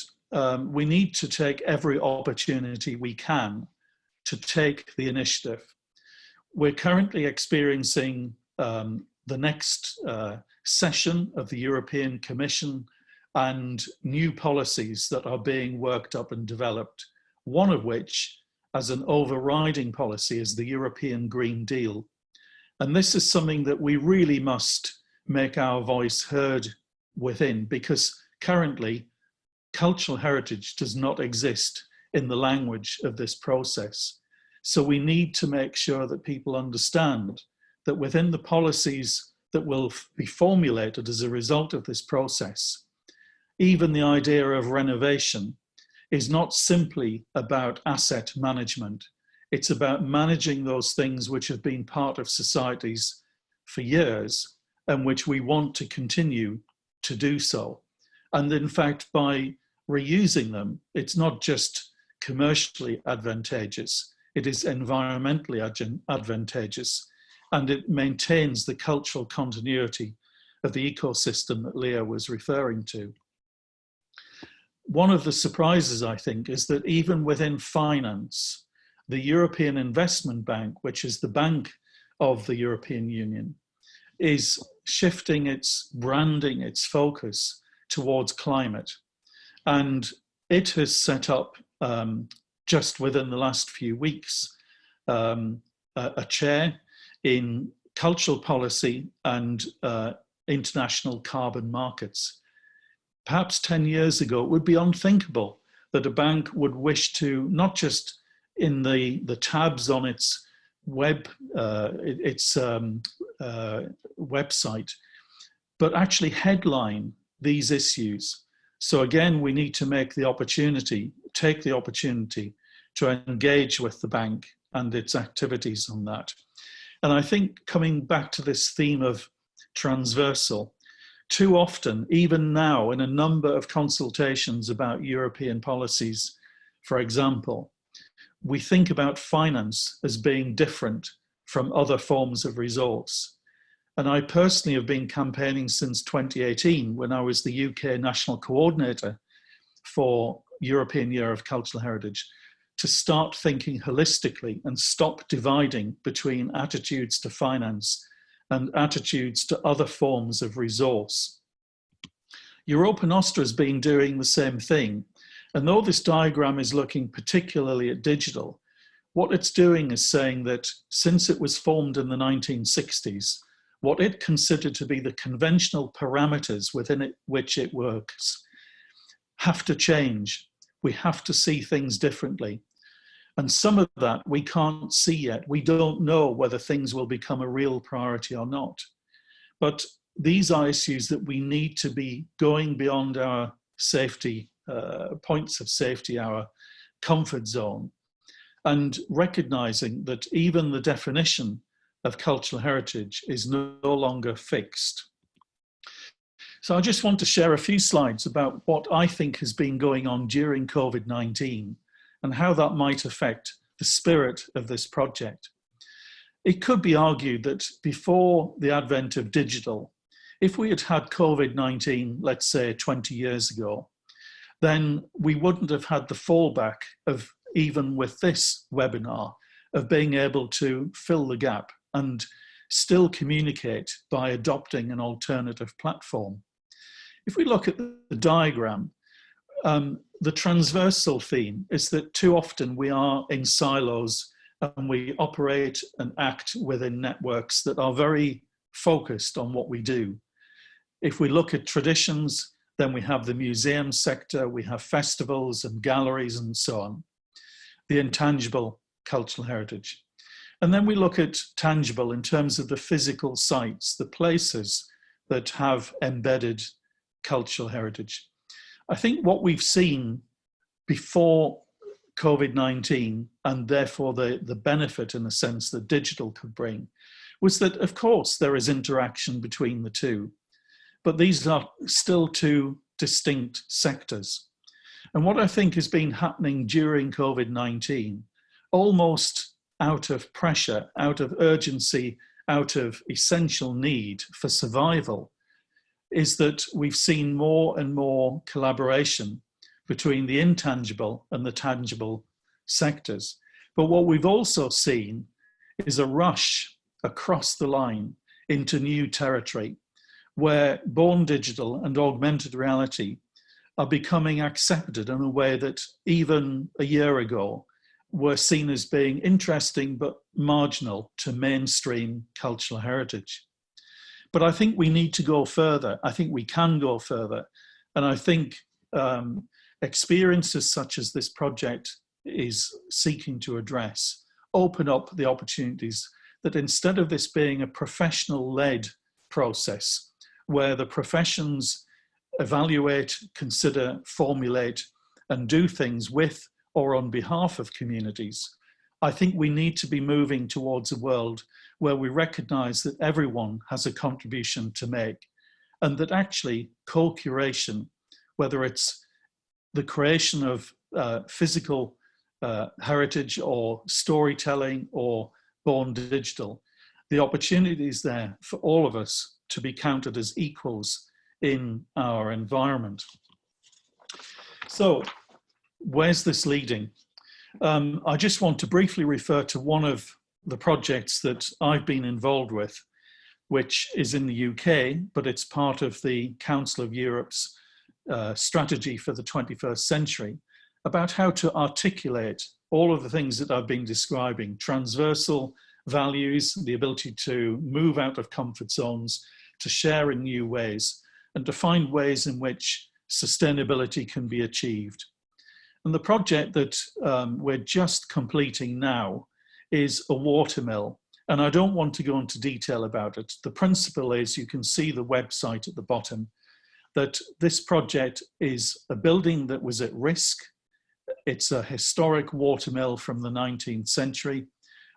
we need to take every opportunity we can to take the initiative. We're currently experiencing the next session of the European Commission and new policies that are being worked up and developed, one of which, as an overriding policy, is the European Green Deal. And this is something that we really must make our voice heard within, because currently cultural heritage does not exist in the language of this process. So we need to make sure that people understand that within the policies that will be formulated as a result of this process, even the idea of renovation is not simply about asset management. It's about managing those things which have been part of societies for years and which we want to continue to do so. And in fact, by reusing them, it's not just commercially advantageous, it is environmentally advantageous, and it maintains the cultural continuity of the ecosystem that Leah was referring to. One of the surprises, I think, is that even within finance, the European Investment Bank, which is the bank of the European Union, is shifting its branding, its focus towards climate. And it has set up, just within the last few weeks, a chair in cultural policy and international carbon markets. Perhaps 10 years ago, it would be unthinkable that a bank would wish to, not just in the tabs on its website, but actually headline these issues. So again, we need to take the opportunity to engage with the bank and its activities on that. And I think coming back to this theme of transversal, too often, even now, in a number of consultations about European policies, for example, we think about finance as being different from other forms of resource. And I personally have been campaigning since 2018, when I was the UK National Coordinator for European Year of Cultural Heritage, to start thinking holistically and stop dividing between attitudes to finance and attitudes to other forms of resource. Europa Nostra has been doing the same thing. And though this diagram is looking particularly at digital, what it's doing is saying that since it was formed in the 1960s, what it considered to be the conventional parameters within which it works have to change. We have to see things differently. And some of that we can't see yet. We don't know whether things will become a real priority or not. But these are issues that we need to be going beyond our safety, points of safety, our comfort zone, and recognizing that even the definition of cultural heritage is no longer fixed. So I just want to share a few slides about what I think has been going on during COVID-19 and how that might affect the spirit of this project. It could be argued that before the advent of digital, if we had had COVID-19, let's say 20 years ago, then we wouldn't have had the fallback of, even with this webinar, of being able to fill the gap and still communicate by adopting an alternative platform. If we look at the diagram, the transversal theme is that too often we are in silos and we operate and act within networks that are very focused on what we do. If we look at traditions, then we have the museum sector, we have festivals and galleries and so on, the intangible cultural heritage. And then we look at tangible in terms of the physical sites, the places that have embedded cultural heritage. I think what we've seen before COVID-19, and therefore the benefit in the sense that digital could bring, was that of course there is interaction between the two. but these are still two distinct sectors. And what I think has been happening during COVID-19, almost out of pressure, out of urgency, out of essential need for survival, is that we've seen more and more collaboration between the intangible and the tangible sectors. But what we've also seen is a rush across the line into new territory where born digital and augmented reality are becoming accepted in a way that even a year ago were seen as being interesting but marginal to mainstream cultural heritage. But I think we need to go further. I think we can go further. And I think experiences such as this project is seeking to address open up the opportunities that instead of this being a professional-led process where the professions evaluate, consider, formulate, and do things with or on behalf of communities, I think we need to be moving towards a world where we recognize that everyone has a contribution to make, and that actually co-curation, whether it's the creation of physical heritage or storytelling or born digital, the opportunity is there for all of us to be counted as equals in our environment. So, where's this leading? I just want to briefly refer to one of the projects that I've been involved with, which is in the UK, but it's part of the Council of Europe's strategy for the 21st century, about how to articulate all of the things that I've been describing: transversal values, the ability to move out of comfort zones, to share in new ways, and to find ways in which sustainability can be achieved. And the project that we're just completing now is a watermill. And I don't want to go into detail about it. The principle is, you can see the website at the bottom, that this project is a building that was at risk. It's a historic watermill from the 19th century.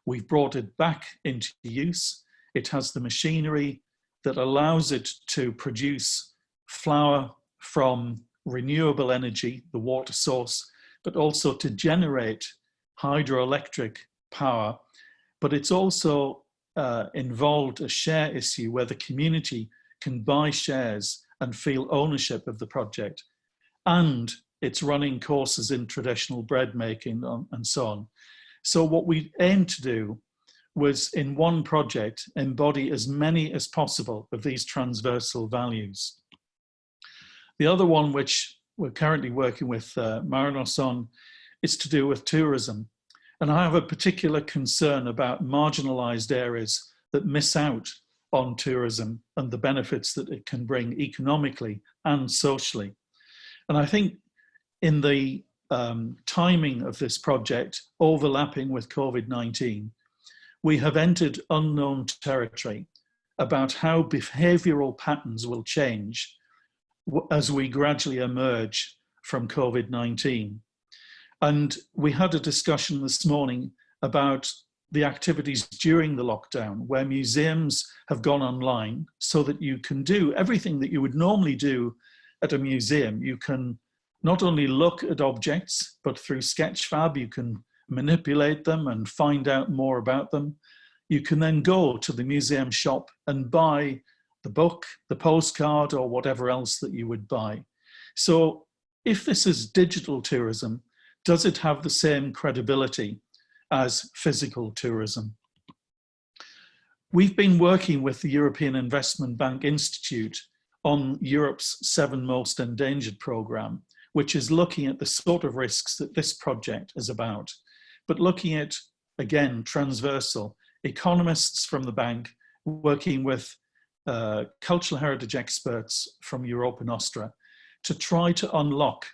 We've brought it back into use. It has the machinery that allows it to produce flour from renewable energy, the water source, but also to generate hydroelectric power. But it's also involved a share issue where the community can buy shares and feel ownership of the project. And it's running courses in traditional bread making and so on. So what we aimed to do was, in one project, embody as many as possible of these transversal values. The other one, which we're currently working with Marinos on, is to do with tourism. And I have a particular concern about marginalized areas that miss out on tourism and the benefits that it can bring economically and socially. And I think in the timing of this project, overlapping with COVID-19, we have entered unknown territory about how behavioral patterns will change as we gradually emerge from COVID-19. And we had a discussion this morning about the activities during the lockdown, where museums have gone online so that you can do everything that you would normally do at a museum. You can not only look at objects, but through Sketchfab, you can manipulate them and find out more about them. You can then go to the museum shop and buy the book, the postcard, or whatever else that you would buy. So if this is digital tourism, does it have the same credibility as physical tourism? We've been working with the European Investment Bank Institute on Europe's 7 Most Endangered programme, which is looking at the sort of risks that this project is about, but looking at, again, transversal. Economists from the bank working with cultural heritage experts from Europe and Austria to try to unlock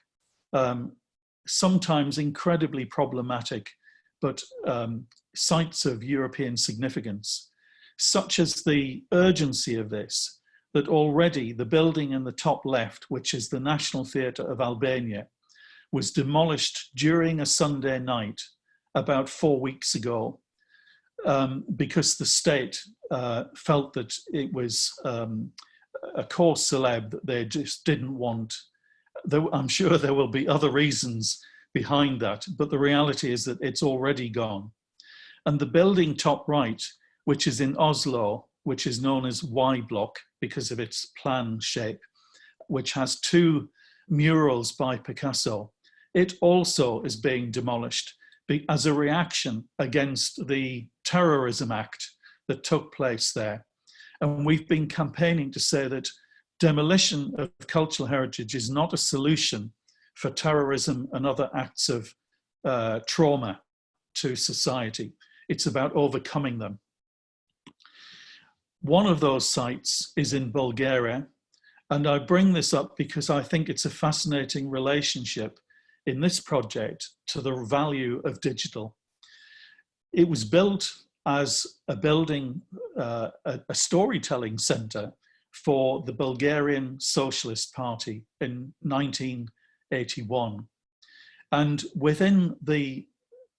sometimes incredibly problematic, but sites of European significance, such as the urgency of this, that already the building in the top left, which is the National Theatre of Albania, was demolished during a Sunday night about 4 weeks ago, because the state felt that it was a cause célèbre that they just didn't want. I'm sure there will be other reasons behind that, but the reality is that it's already gone. And the building top right, which is in Oslo, which is known as Y Block because of its plan shape, which has 2 murals by Picasso, it also is being demolished as a reaction against the terrorism act that took place there. And we've been campaigning to say that demolition of cultural heritage is not a solution for terrorism and other acts of trauma to society. It's about overcoming them. One of those sites is in Bulgaria, and I bring this up because I think it's a fascinating relationship in this project to the value of digital. It was built as a building, a storytelling center for the Bulgarian Socialist Party in 1981. And within the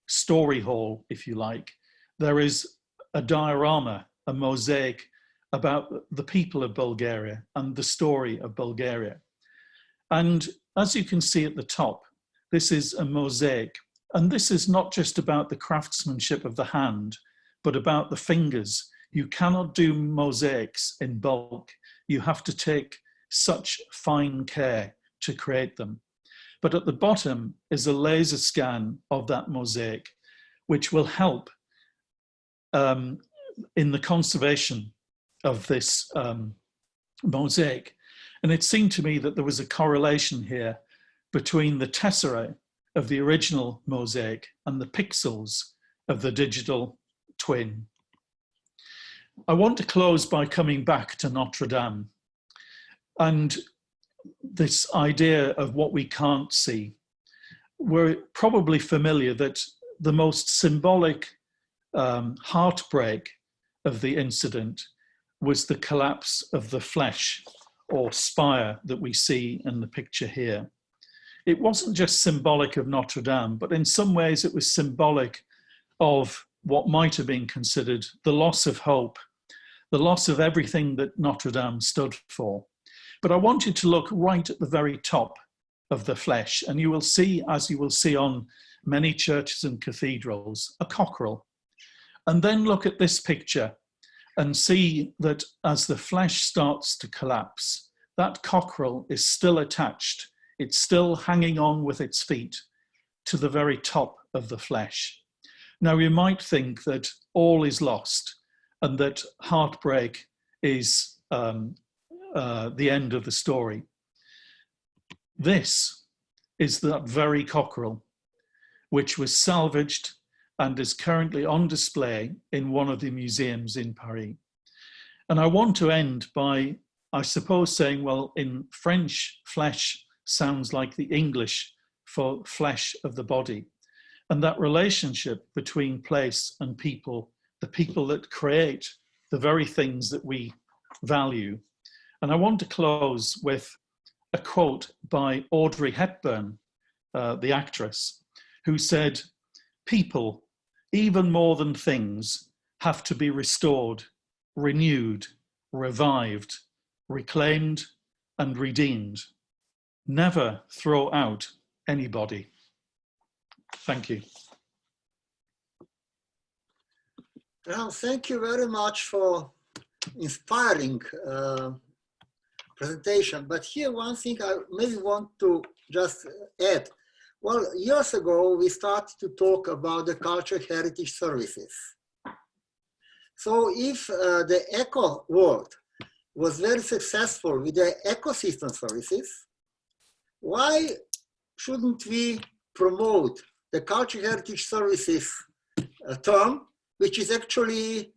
story hall, if you like, there is a diorama, a mosaic about the people of Bulgaria and the story of Bulgaria. And as you can see at the top, this is a mosaic. And this is not just about the craftsmanship of the hand, but about the fingers. You cannot do mosaics in bulk. You have to take such fine care to create them. But at the bottom is a laser scan of that mosaic, which will help in the conservation of this mosaic. And it seemed to me that there was a correlation here between the tesserae of the original mosaic and the pixels of the digital twin. I want to close by coming back to Notre Dame and this idea of what we can't see. We're probably familiar that the most symbolic heartbreak of the incident was the collapse of the flesh or spire that we see in the picture here. It wasn't just symbolic of Notre Dame, but in some ways it was symbolic of what might have been considered the loss of hope, the loss of everything that Notre Dame stood for. But I want you to look right at the very top of the flesh, and you will see, as you will see on many churches and cathedrals, a cockerel. And then look at this picture and see that as the flesh starts to collapse, that cockerel is still attached. It's still hanging on with its feet to the very top of the flesh. Now, you might think that all is lost and that heartbreak is the end of the story. This is that very cockerel, which was salvaged and is currently on display in one of the museums in Paris. And I want to end by, I suppose, saying, well, in French, flesh sounds like the English for flesh of the body. And that relationship between place and people, the people that create the very things that we value. And I want to close with a quote by Audrey Hepburn, the actress, who said, "People, even more than things, have to be restored, renewed, revived, reclaimed, and redeemed. Never throw out anybody." Thank you. Well, thank you very much for inspiring presentation. But here one thing I maybe want to just add. Well, years ago, we started to talk about the cultural heritage services. So if the eco world was very successful with the ecosystem services, why shouldn't we promote the cultural heritage services term, which is actually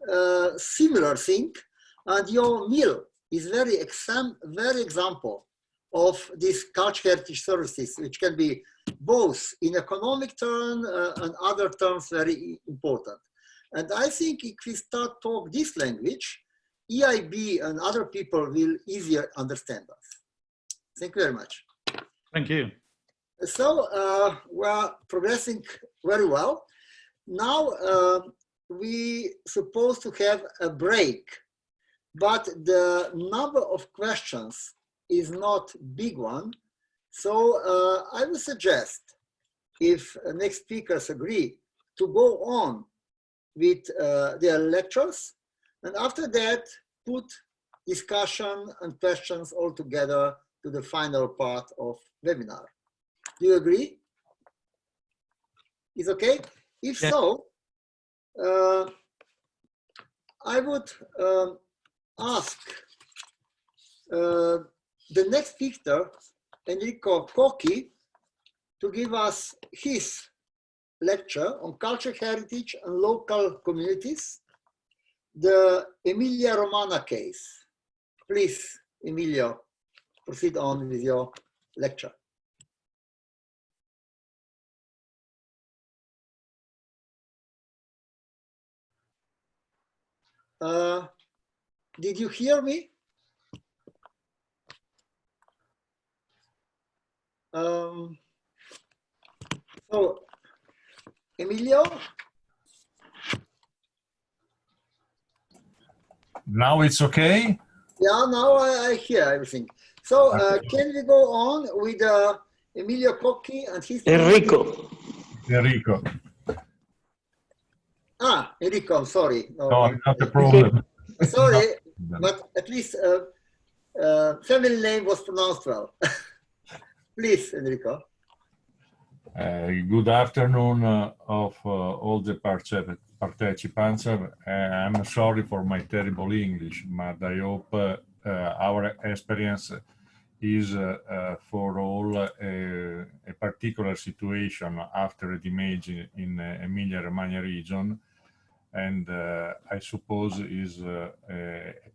a similar thing, and your meal is very example of these cultural heritage services, which can be both in economic terms and other terms very important. And I think if we start talk this language, EIB and other people will easier understand us. Thank you very much. Thank you. So we're progressing very well. Now we supposed to have a break but the number of questions is not big one. So I would suggest, if next speakers agree, to go on with their lectures, and after that put discussion and questions all together to the final part of webinar. Do you agree? Is okay? If so, I would ask the next speaker, Enrico Cocchi, to give us his lecture on cultural heritage and local communities, the Emilia-Romagna case. Please, Emilio, proceed on with your lecture. Did you hear me? So, Emilio? Now it's okay? Yeah, now I hear everything. So, can we go on with Emilio Cocchi and his... Enrico. Enrico. Ah, Enrico, I'm sorry. No, not a problem. Sorry, but at least family name was pronounced well. Please, Enrico. Good afternoon of all the participants. I'm sorry for my terrible English, but I hope our experience is for all a particular situation after the image in Emilia-Romagna region, and I suppose is a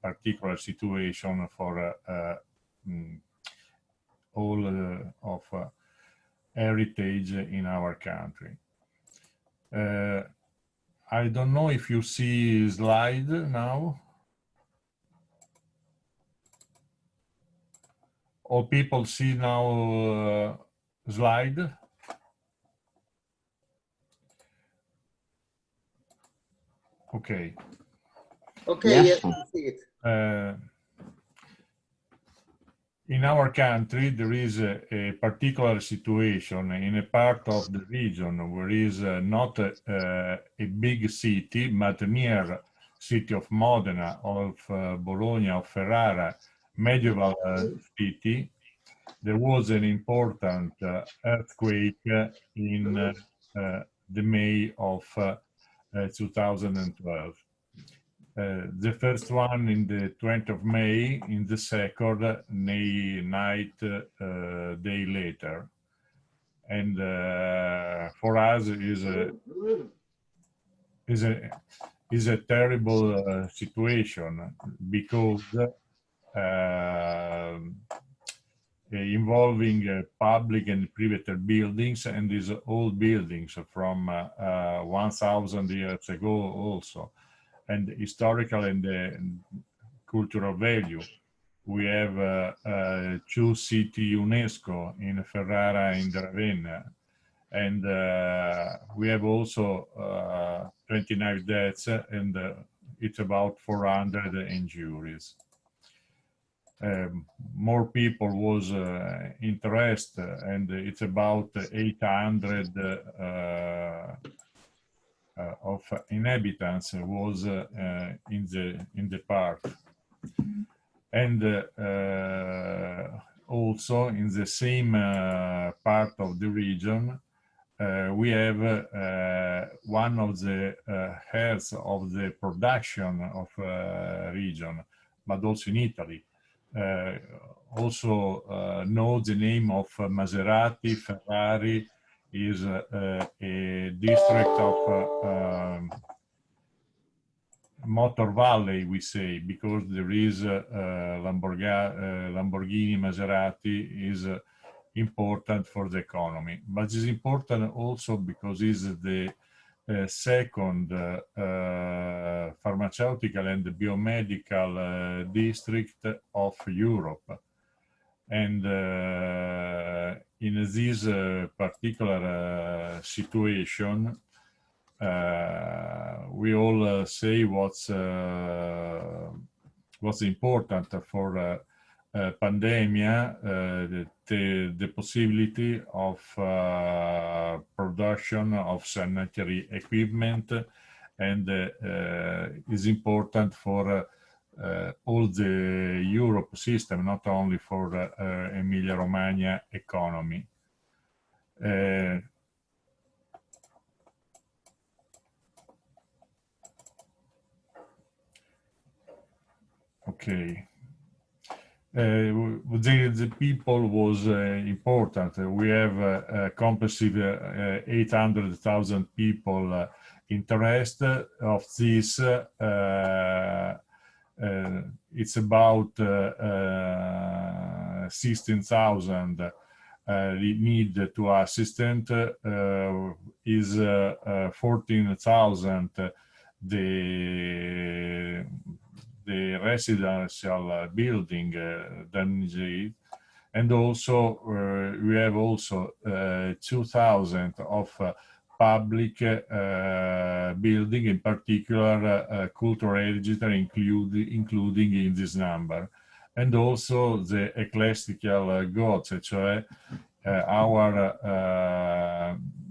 particular situation for all of heritage in our country. I don't know if you see slide now. All people see now slide. Okay. Okay, yes, I see it. In our country, there is a particular situation in a part of the region where is not a big city, but near city of Modena, of Bologna, of Ferrara, medieval city. There was an important earthquake in the May of 2012. The first one in the 20th of May, in the second night day later. And for us is a terrible situation because involving public and private buildings, and these old buildings from 1,000 years ago also. And historical and cultural value. We have 2 cities UNESCO in Ferrara and Ravenna, and we have also 29 deaths, and it's about 400 injuries. More people was interested, and it's about 800 of inhabitants was in the park, and also in the same part of the region we have one of the heads of the production of region, but also in Italy. Also know the name of Maserati. Ferrari is a district of Motor Valley, we say, because there is Lamborghini, Maserati is important for the economy, but it's important also because it's the second pharmaceutical and biomedical district of Europe. And in this particular situation, we all say what's was important for pandemia, the possibility of production of sanitary equipment, and is important for all the Europe system, not only for Emilia-Romagna economy. Okay. The people was important. We have a comprehensive 800,000 people interested. Of this, it's about 16,000 need to assistant, is 14,000 the residential building damaged, and also we have also 2,000 of public building, in particular cultural register including in this number, and also the ecclesiastical goods, cioè our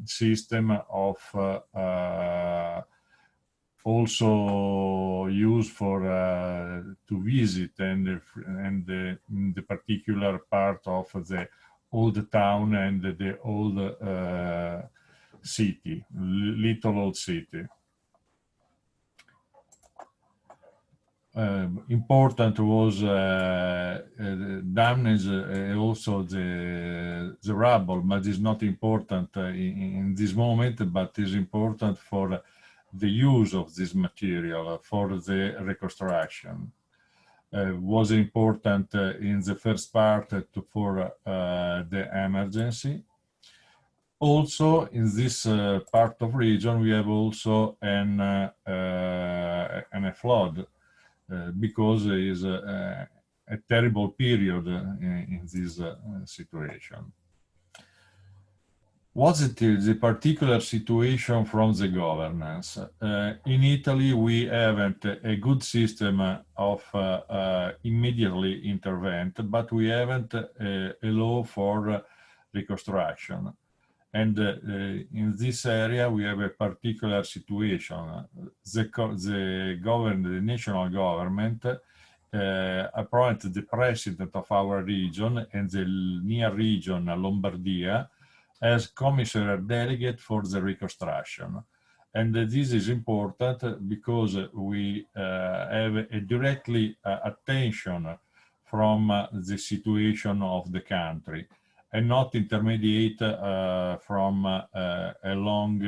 system of also used for to visit, and the particular part of the old town and the old city, little old city. Important was damage, also the rubble, but is not important in this moment, but is important for the use of this material for the reconstruction. Was important in the first part for the emergency. Also, in this part of region, we have also a flood, because it is a terrible period in this situation. What's the particular situation from the governance? In Italy, we haven't a good system of immediately intervent, but we haven't a law for reconstruction. And in this area, we have a particular situation. The national government appointed the president of our region and the near region, Lombardia, as commissioner delegate for the reconstruction. And this is important because we have a directly attention from the situation of the country, and not intermediate from a long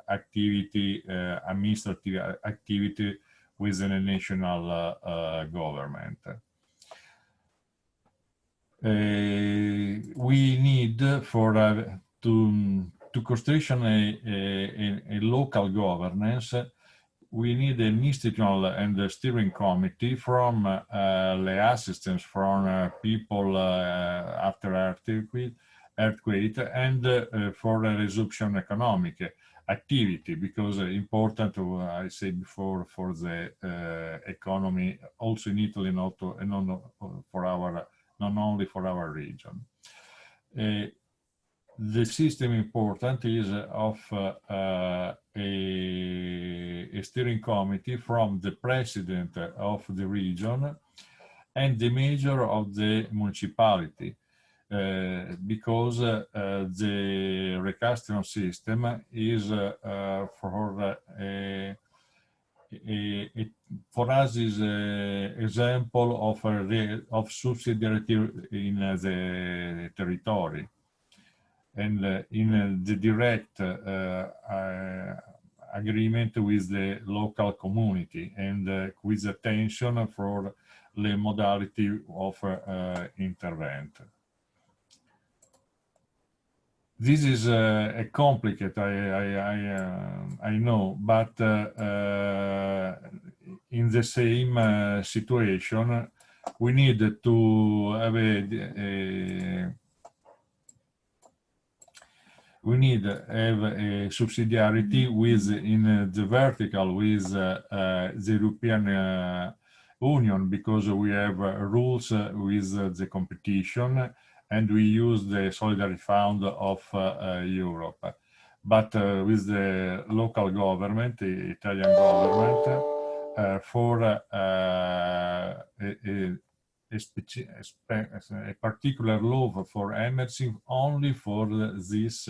activity, administrative activity within a national government. We need for to construction a local governance. We need an institutional and a steering committee from the assistance from people after earthquake, and for a resumption economic activity, because important, I said before, for the economy, also in Italy, not for our. Not only for our region. The system important is of a steering committee from the president of the region and the mayor of the municipality, because the reconstruction system is for us is an example of subsidiarity in the territory, and in the direct agreement with the local community, and with attention for the modality of intervent. This is a complicated, I know, but in the same situation, we need to have a subsidiarity with in the vertical with the European union because we have rules with the competition, and we use the Solidarity Fund of Europe. But with the local government, the Italian government, for a particular law for emerging only for this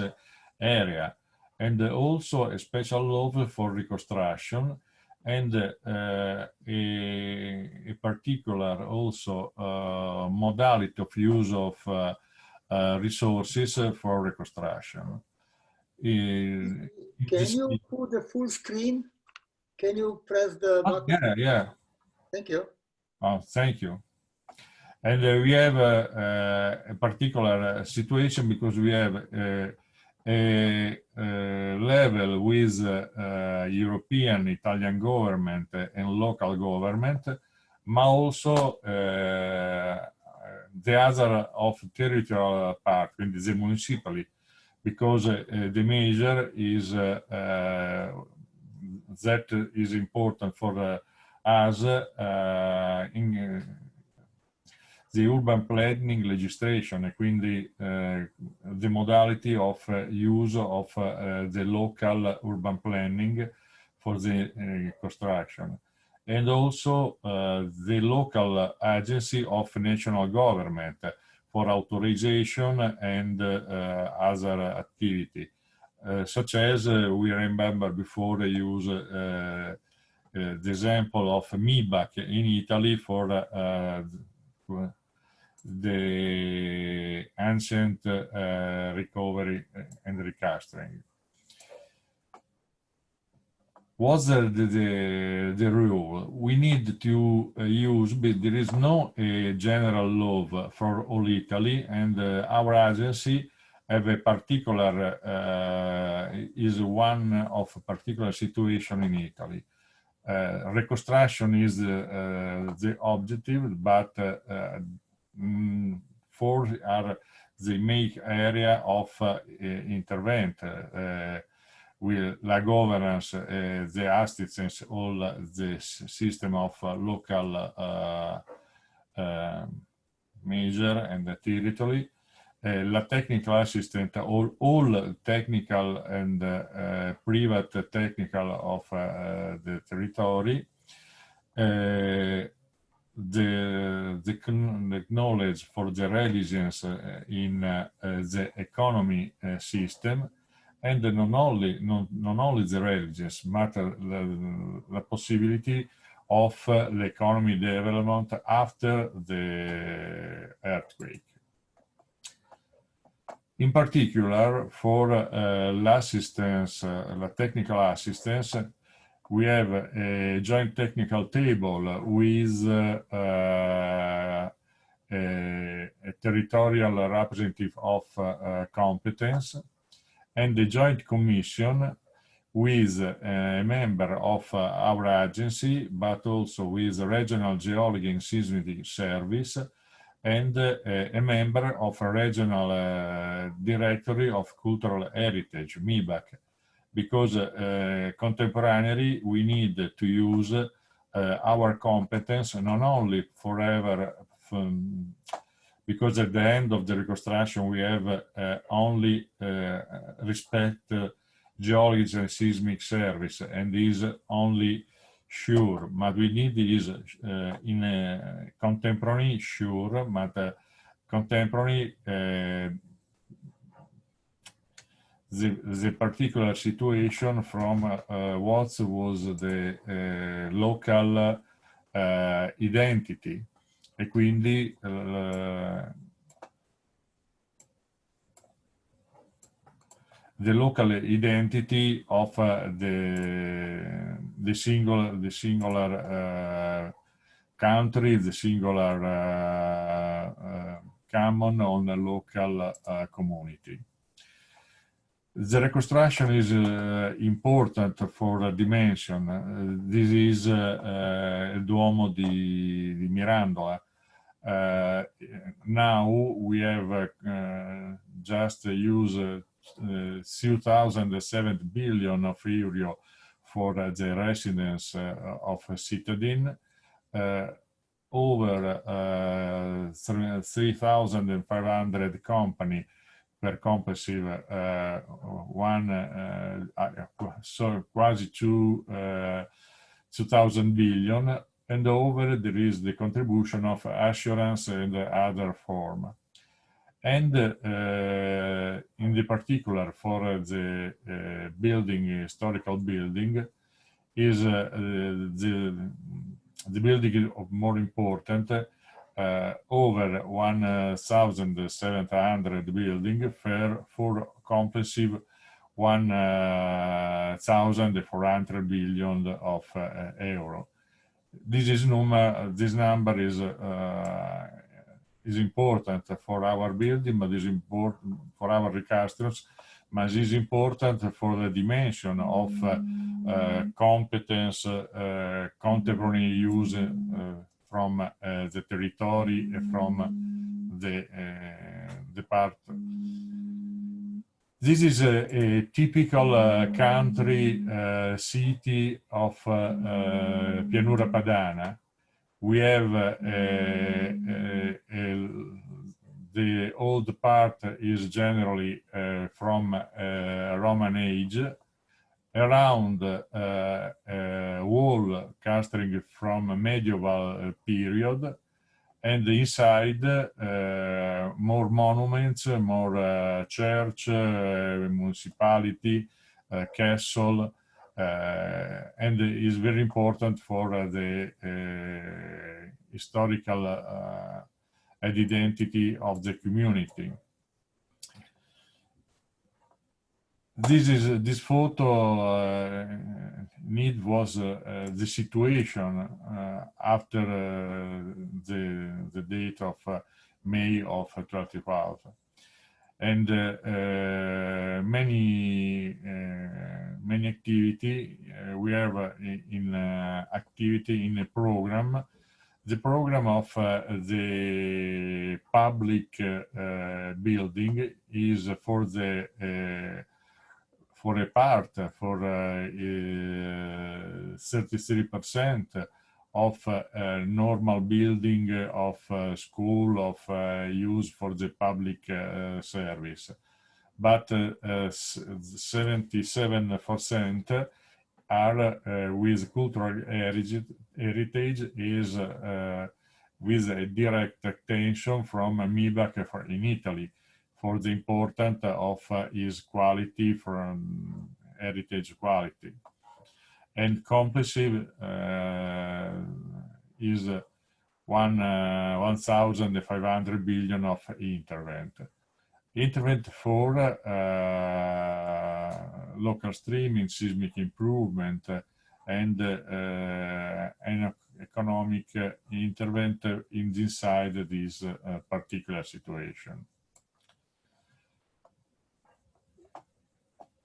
area, and also a special law for reconstruction, and a particular also modality of use of resources for reconstruction. Can you put the full screen? Can you press the button? Yeah. Thank you. Oh, thank you. And we have a particular situation because we have a level with European, Italian government and local government, but also the other of territorial part, in the municipality, because the measure is that is important for us in the urban planning legislation, e quindi the modality of use of the local urban planning for the construction, and also the local agency of national government for authorization and other activity, such as we remember before they use the example of MiBACT in Italy for the ancient recovery and recastering. What's the rule? We need to use, but there is no general law for all Italy, and our agency have a particular, is one of a particular situation in Italy. Reconstruction is the objective, but four are the main area of intervent. With la governance, the assistance, all the system of local measure and the territory. La technical assistant, all technical and private technical of the territory. The knowledge for the religions in the economy system, and not only the religions, but the possibility of the economy development after the earthquake. In particular, for l'assistance, la technical assistance, we have a joint technical table with a territorial representative of competence, and the joint commission with a member of our agency, but also with the regional geology and seismic service, and a member of a regional directory of cultural heritage, MiBACT, because contemporaneously we need to use our competence not only forever, because at the end of the reconstruction we have only respect geology and seismic service, and is only sure, but we need is in a contemporary sure, but contemporary the particular situation from what was the local identity, e quindi the local identity of the singular country, the singular common on the local community. The reconstruction is important for a dimension. This is il Duomo di Mirandola. Now we have just used 2,007 billion of euro for the residence of a citadin, over 3,500 company per comprehensive so quasi 2,000 billion, and over there is the contribution of assurance and other form. And in the particular for the building, historical building, is the building of more important, over 1,700 building for comprehensive 1,400 billion of euro. This number is important for our building, but is important for our customers, but is important for the dimension of competence, contemporary use from the territory, from the part. This is a typical country city of Pianura Padana. We have the old part is generally from Roman age, around wall clustering from medieval period, and inside more monuments, more church, municipality, castle, and is very important for the historical identity of the community. This photo was the situation after the date of May of 2012, and many activity we have in activity in a program. The program of the public building is for the for a part, for 33% of normal building of school of use for the public service, but 77% are with cultural heritage, is with a direct attention from MiBACT in Italy, for the importance of his quality from heritage quality. And comprehensive is 1,500 billion of intervent. Intervent for local streaming, seismic improvement, and economic intervent inside this particular situation.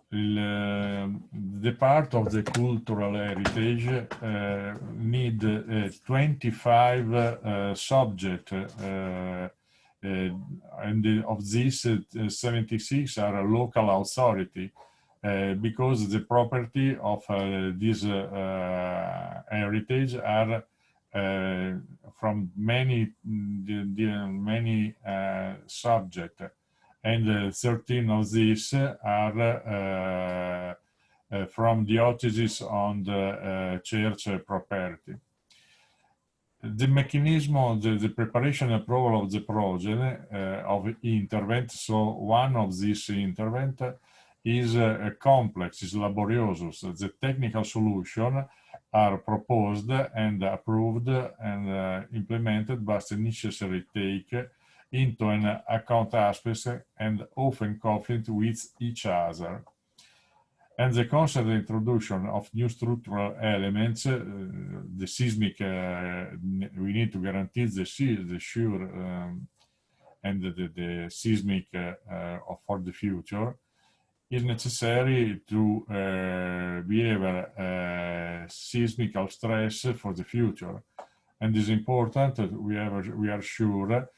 The part of the cultural heritage need 25 subjects, and of these 76 are a local authority, because the property of this heritage are from many subjects. And 13 of these are from diocese on the church property. The mechanism of the preparation and approval of the project of intervent, so one of these intervent is complex, is laborious. The technical solution are proposed and approved and implemented, but necessary take into an account aspects and often conflict with each other. And the constant introduction of new structural elements, the seismic, we need to guarantee the sure and the seismic for the future, is necessary to be able seismic stress for the future. And is important that we are sure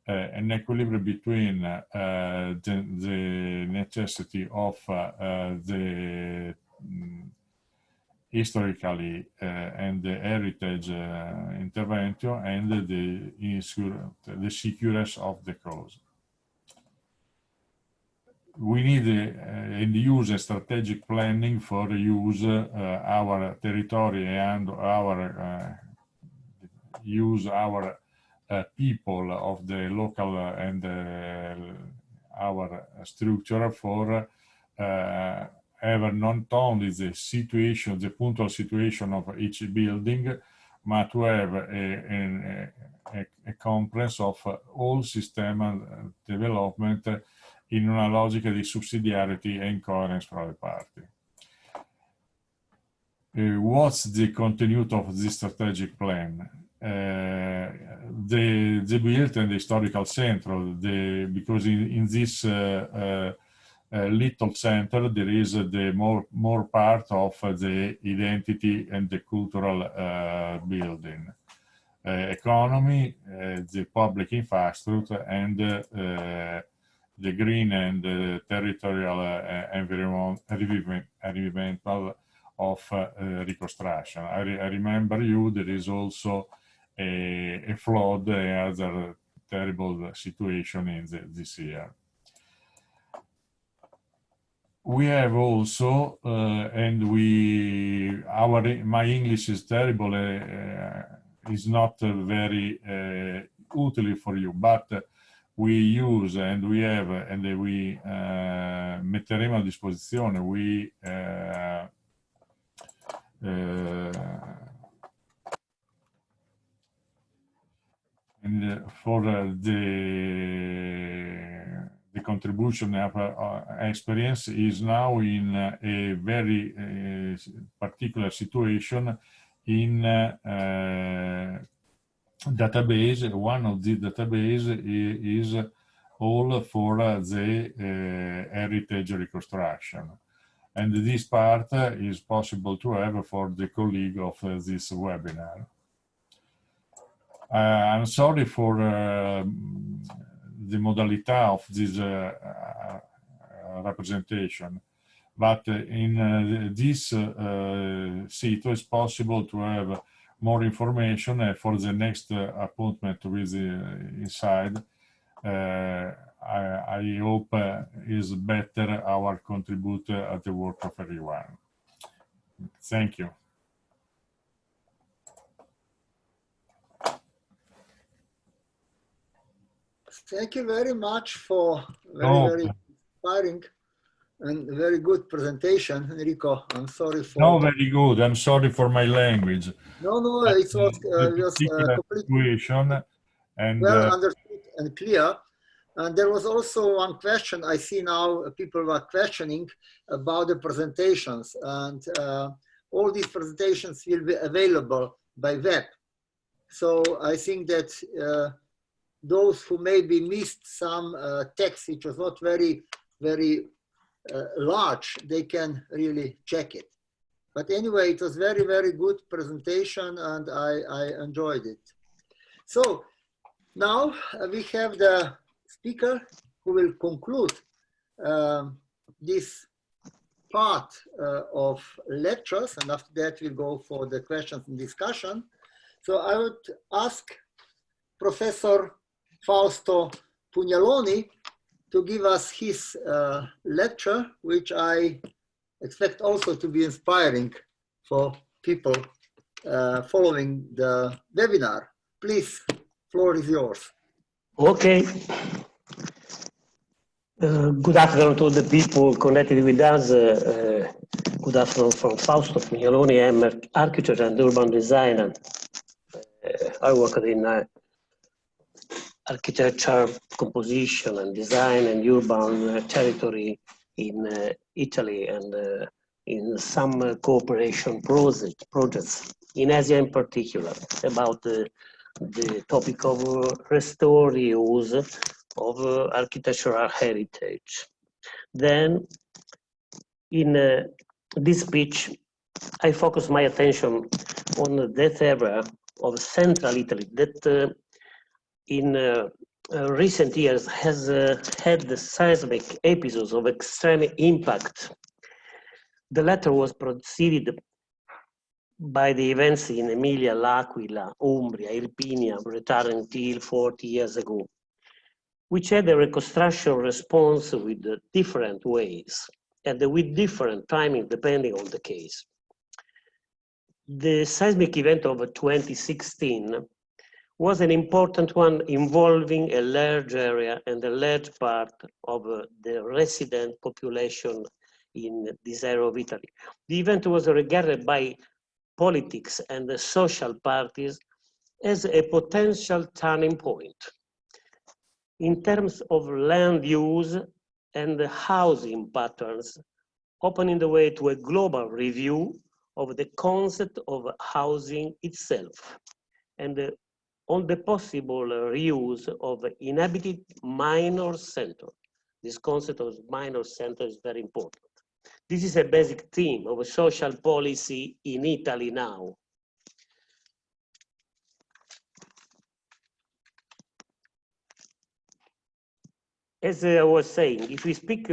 an equilibrium between the necessity of the historically and the heritage intervention and the security of the cause. We need and use a strategic planning for use our territory and our use our people of the local and our structure for ever not only the situation, the punctual situation of each building, but to have a conference of all system development in una logica di subsidiarity and coherence fra le parti. What's the content of this strategic plan? The build and the historical center, because in this little center there is the more part of the identity and the cultural building, economy, the public infrastructure, and the green and territorial environmental of reconstruction. I remember you, there is also a flood and other terrible situation in this year. We have also, my English is terrible, is not very utile for you, but we use and we have, and we metteremo a disposizione, and for the contribution of experience is now in a very particular situation in database. One of the database is all for the heritage reconstruction. And this part is possible to have for the colleague of this webinar. I'm sorry for the modality of this representation, but in this site it's possible to have more information for the next appointment with inside. I hope is better our contribute at the work of everyone. Thank you. Thank you very much for very inspiring and very good presentation, Enrico. I'm sorry for... No, very good. I'm sorry for my language. No, it was completely and, well understood and clear. And there was also one question I see now, people were questioning about the presentations, and all these presentations will be available by web. So I think that those who maybe missed some text, which was not very large, they can really check it. But anyway, it was very good presentation, and I enjoyed it. So now we have the speaker who will conclude this part of lectures, and after that we'll go for the questions and discussion. So I would ask Professor Fausto Pugnaloni to give us his lecture, which I expect also to be inspiring for people following the webinar. Please, floor is yours. Okay. Good afternoon to all the people connected with us. Good afternoon from Fausto Pugnaloni. I'm an architect and urban designer. I work in architecture, composition and design and urban territory in Italy, and in some cooperation projects in Asia in particular, about the topic of restore use of architectural heritage. Then in this speech, I focus my attention on that area of central Italy that in recent years has had the seismic episodes of extreme impact. The latter was preceded by the events in Emilia, L'Aquila, Umbria, Irpinia, retired until 40 years ago, which had a reconstruction response with different ways and with different timing depending on the case. The seismic event of 2016 was an important one involving a large area and a large part of the resident population in this area of Italy. The event was regarded by politics and the social parties as a potential turning point in terms of land use and housing patterns, opening the way to a global review of the concept of housing itself and on the possible reuse of inhabited minor center. This concept of minor center is very important. This is a basic theme of social policy in Italy now. As I was saying, if we speak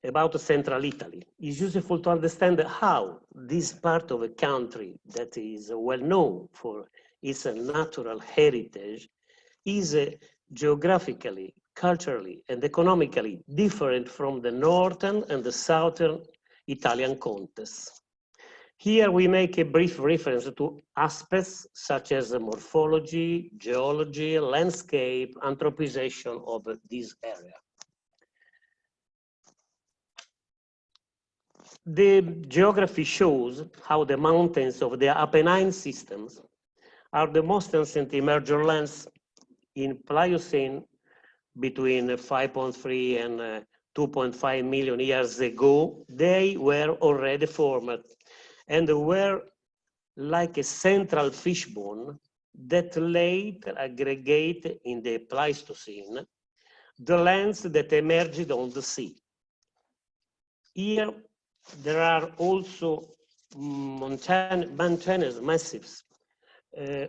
about Central Italy, it's useful to understand how this part of a country that is well known for its natural heritage is geographically, culturally, and economically different from the northern and the southern Italian context. Here we make a brief reference to aspects such as morphology, geology, landscape, anthropization of this area. The geography shows how the mountains of the Apennine systems are the most ancient emergent lands in Pliocene between 5.3 and 2.5 million years ago. They were already formed and were like a central fishbone that later aggregate in the Pleistocene, the lands that emerged on the sea. Here, there are also mountainous massifs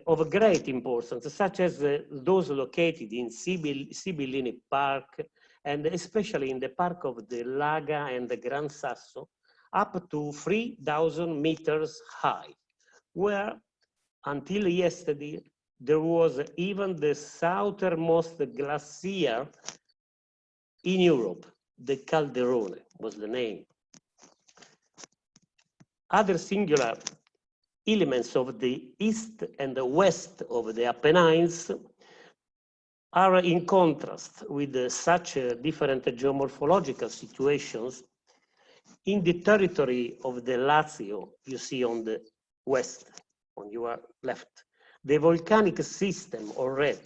of great importance, such as those located in Sibillini Park, and especially in the park of the Laga and the Gran Sasso, up to 3,000 meters high, where until yesterday, there was even the southernmost glacier in Europe. The Calderone was the name. Other singular elements of the east and the west of the Apennines are in contrast with such different geomorphological situations. In the territory of the Lazio, you see on the west, on your left, the volcanic system or red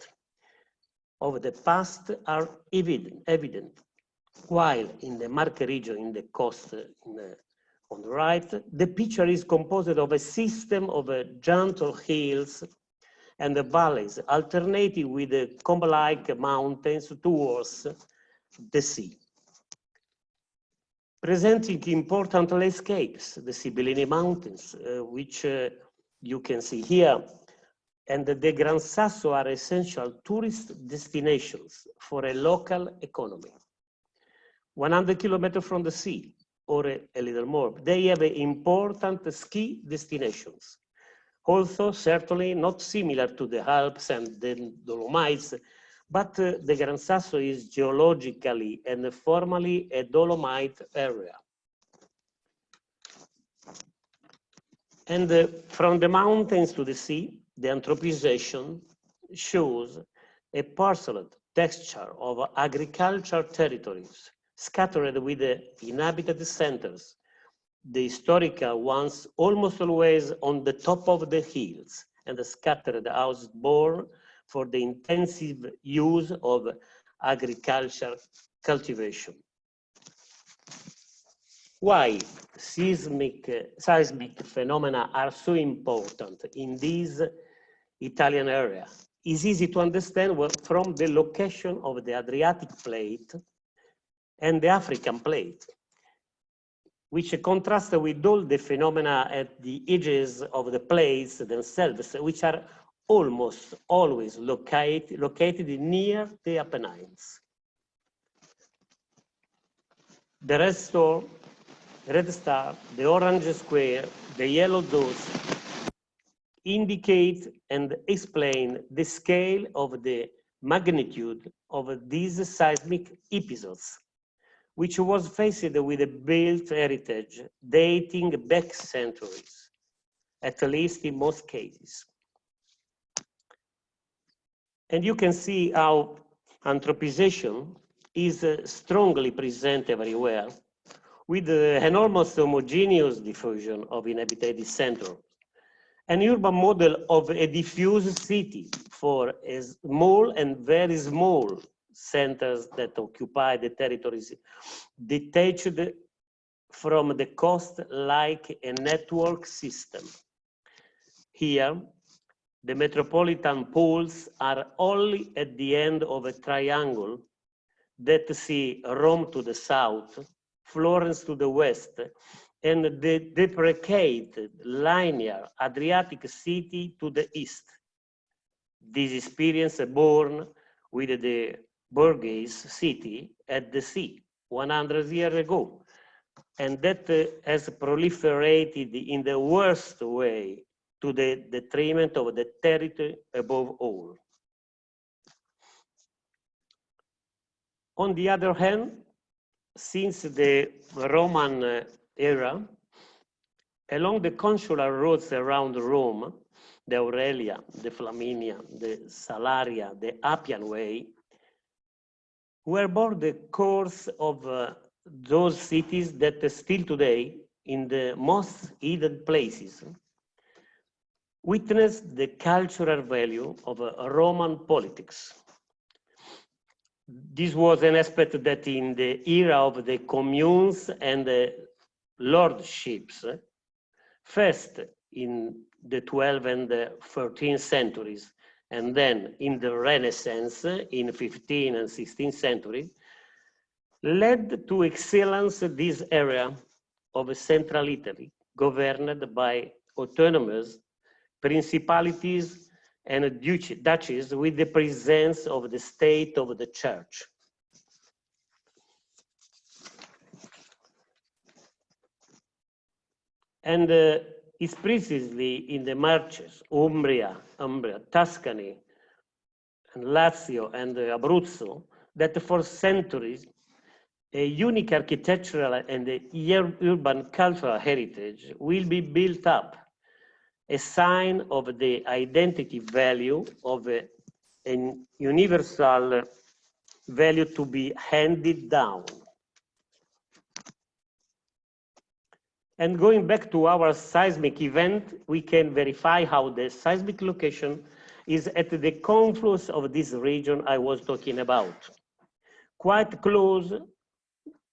of the past are evident, while in the Marche region, in the coast on the right, the picture is composed of a system of gentle hills and the valleys, alternating with the comb-like mountains towards the sea, presenting important landscapes, the Sibillini Mountains, which you can see here, and the Gran Sasso are essential tourist destinations for a local economy. 100 kilometers from the sea, or a little more, they have important ski destinations. Also, certainly not similar to the Alps and the Dolomites, but the Gran Sasso is geologically and formally a Dolomite area. And from the mountains to the sea, the anthropization shows a parcelled texture of agricultural territories scattered with the inhabited centers, the historical ones almost always on the top of the hills, and the scattered houses born for the intensive use of agricultural cultivation. Why seismic phenomena are so important in this Italian area is easy to understand from the location of the Adriatic plate and the African plate, which contrast with all the phenomena at the edges of the plates themselves, which are almost always located near the Apennines. The red star, the orange square, the yellow dot indicate and explain the scale of the magnitude of these seismic episodes, which was faced with a built heritage dating back centuries, at least in most cases. And you can see how anthropization is strongly present everywhere, with an almost homogeneous diffusion of inhabited centers. An urban model of a diffuse city for a small and very small centers that occupy the territories detached from the coast like a network system. Here, the metropolitan poles are only at the end of a triangle that see Rome to the south, Florence to the west, and the deprecated linear Adriatic city to the east. This experience born with the Borghese city at the sea 100 years ago, and that has proliferated in the worst way to the detriment of the territory above all. On the other hand, since the Roman era, along the consular roads around Rome, the Aurelia, the Flaminia, the Salaria, the Appian Way, were born the course of those cities that still today, in the most hidden places, witness the cultural value of Roman politics. This was an aspect that in the era of the communes and the lordships, first in the 12th and the 13th centuries, and then in the Renaissance in 15th and 16th century, led to excellence this area of central Italy, governed by autonomous principalities and duchies with the presence of the state of the church. And it's precisely in the Marches, Umbria, Tuscany, and Lazio and Abruzzo that for centuries a unique architectural and urban cultural heritage will be built up, a sign of the identity value of a universal value to be handed down. And going back to our seismic event, we can verify how the seismic location is at the confluence of this region I was talking about. Quite close,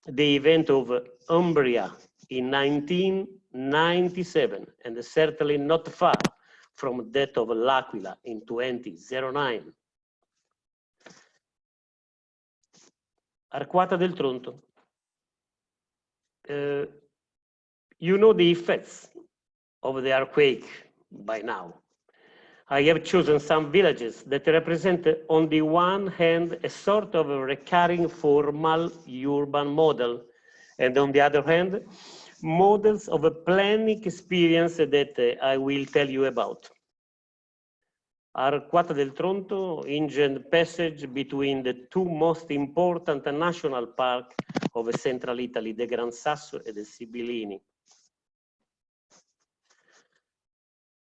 the event of Umbria in 1997, and certainly not far from that of L'Aquila in 2009. Arquata del Tronto. You know the effects of the earthquake by now. I have chosen some villages that represent, on the one hand, a sort of a recurring formal urban model, and on the other hand, models of a planning experience that I will tell you about. Arquata del Tronto, ancient passage between the two most important national parks of central Italy, the Gran Sasso and the Sibillini.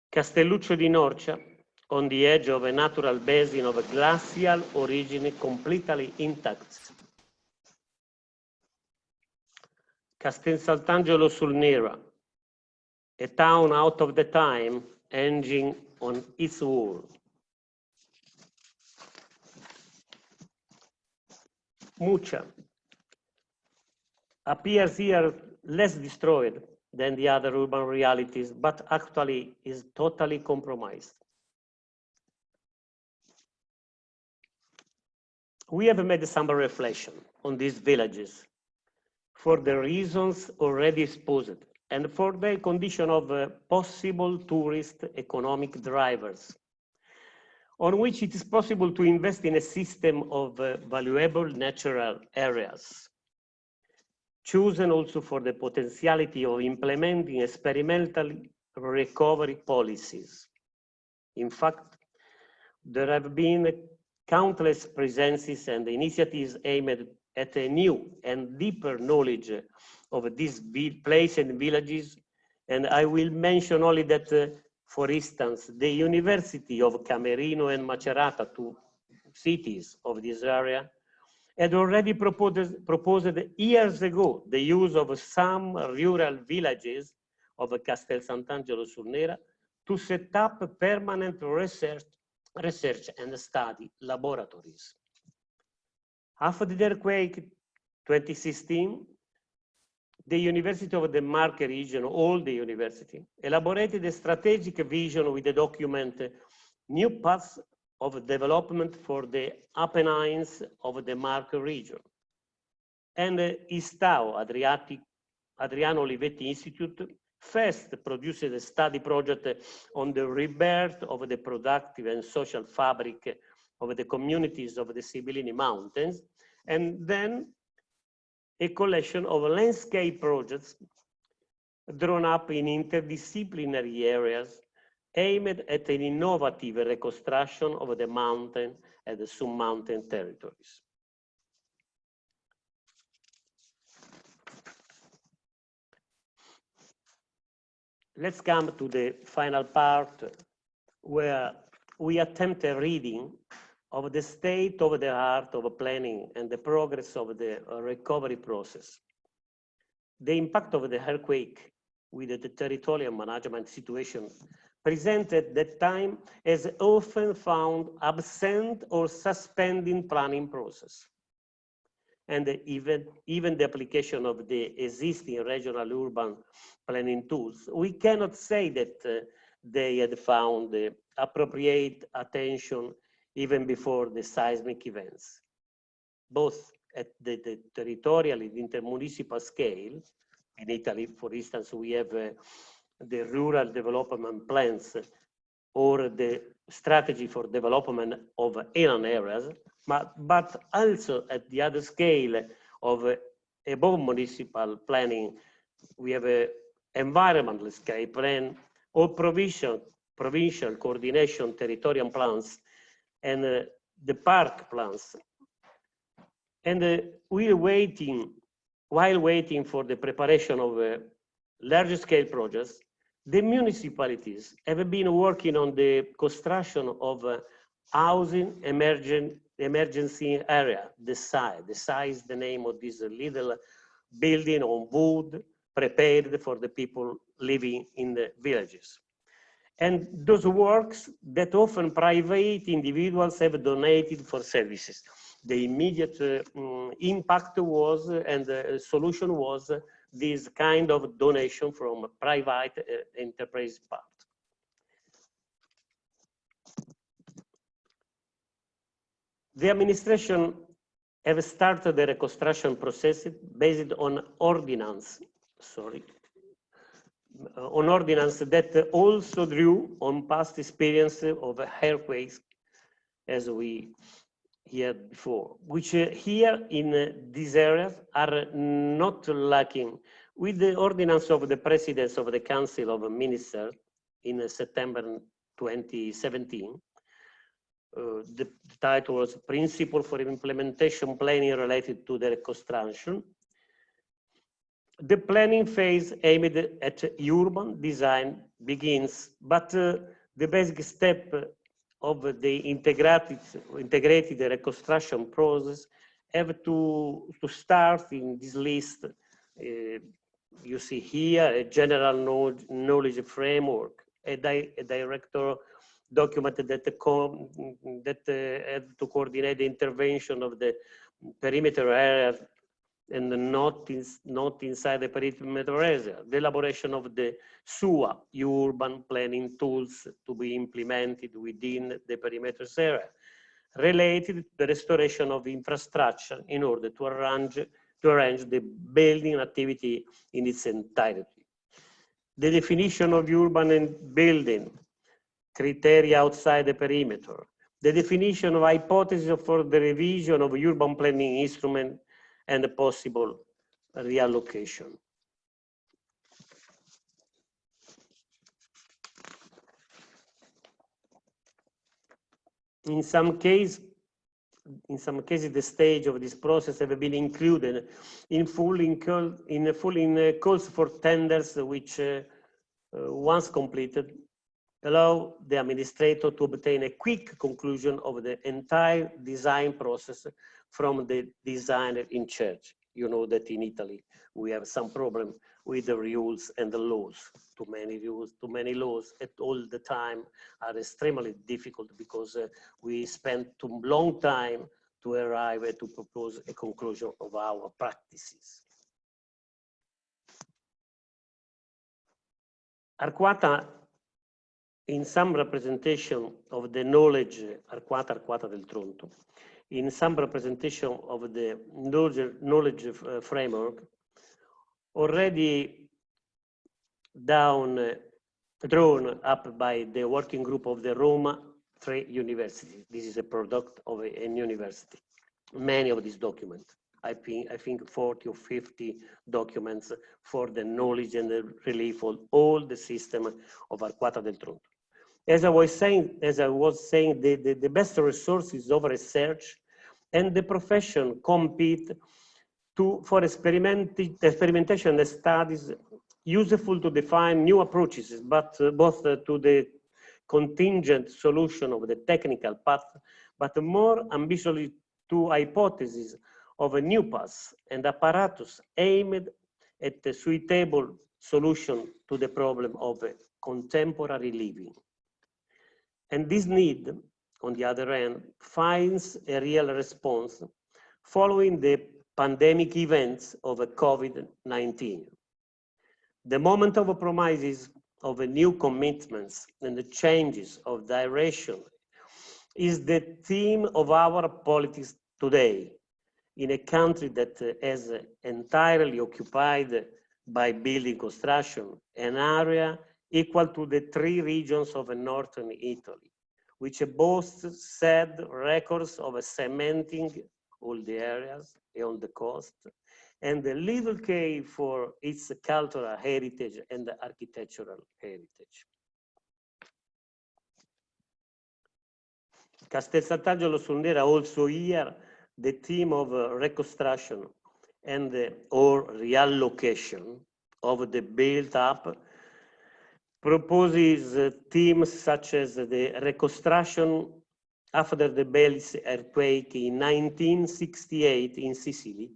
Castelluccio di Norcia, on the edge of a natural basin of a glacial origin completely intact. Castel Sant'Angelo sul Nera, a town out of the time, hanging on its wall. Muccia appears here less destroyed than the other urban realities, but actually is totally compromised. We have made some reflection on these villages for the reasons already exposed and for their condition of possible tourist economic drivers, on which it is possible to invest in a system of valuable natural areas, chosen also for the potentiality of implementing experimental recovery policies. In fact, there have been countless presences and initiatives aimed at a new and deeper knowledge of these places and villages. And I will mention only that, for instance, the University of Camerino and Macerata, two cities of this area, had already proposed years ago the use of some rural villages of Castel Sant'Angelo sul Nera to set up permanent research and study laboratories. After the earthquake 2016, the University of the Marche region, all the university, elaborated a strategic vision with the document New Paths of Development for the Apennines of the Marche region. And ISTAO, Adriano Olivetti Institute, first produced a study project on the rebirth of the productive and social fabric of the communities of the Sibillini Mountains, and then a collection of landscape projects drawn up in interdisciplinary areas aimed at an innovative reconstruction of the mountain and the sub-mountain territories. Let's come to the final part where we attempt a reading of the state of the art of planning and the progress of the recovery process. The impact of the earthquake with the territorial management situation presented at that time is often found absent or suspending planning process. And even the application of the existing regional urban planning tools, we cannot say that they had found the appropriate attention even before the seismic events. Both at the territorial and intermunicipal scale, in Italy, for instance, we have the rural development plans or the strategy for development of inland areas, but also at the other scale of above municipal planning, we have an environmental scale plan or provincial coordination territorial plans and the park plans. And while waiting for the preparation of large scale projects, the municipalities have been working on the construction of housing emergency area, the SAE. The SAE is the name of this little building on wood prepared for the people living in the villages. And those works that often private individuals have donated for services. The immediate impact was, and the solution was, this kind of donation from a private enterprise part. The administration have started the reconstruction process based on ordinance, that also drew on past experience of earthquakes, as we heard before, which here in these areas are not lacking. With the ordinance of the President of the Council of Ministers in September 2017, the title was Principle for Implementation Planning Related to the Reconstruction. The planning phase aimed at urban design begins, but the basic step of the integrated reconstruction process have to start in this list. You see here a general knowledge framework, a director document that had to coordinate the intervention of the perimeter area and not inside the perimeter area, the elaboration of the SUA, urban planning tools to be implemented within the perimeter area, related to the restoration of infrastructure in order to arrange the building activity in its entirety. The definition of urban and building, criteria outside the perimeter, the definition of hypotheses for the revision of urban planning instrument and the possible reallocation. In some cases, the stage of this process have been included in calls for tenders, which once completed, allow the administrator to obtain a quick conclusion of the entire design process from the designer in charge. You know that in Italy, we have some problem with the rules and the laws. Too many rules, too many laws at all the time are extremely difficult because we spend too long time to arrive at to propose a conclusion of our practices. Arquata, in some representation of the knowledge, Arquata del Tronto, in some representation of the knowledge framework, already drawn up by the working group of the Roma 3 University. This is a product of a university. Many of these documents, I think 40 or 50 documents for the knowledge and the relief of all the system of Arquata del Tronto. As I was saying, the best resources of research and the profession compete for experimentation and studies useful to define new approaches, but both to the contingent solution of the technical path, but more ambitiously to hypotheses of a new path and apparatus aimed at a suitable solution to the problem of contemporary living. And this need, on the other hand, finds a real response following the pandemic events of COVID-19. The moment of promises of new commitments and the changes of direction is the theme of our politics today in a country that is entirely occupied by building construction, an area equal to the 3 regions of northern Italy, which boasts sad records of cementing all the areas on the coast, and the little care for its cultural heritage and architectural heritage. Castel Sant'Angelo sul Nera also here the theme of reconstruction and or reallocation of the built up proposes themes such as the reconstruction after the Belize earthquake in 1968 in Sicily,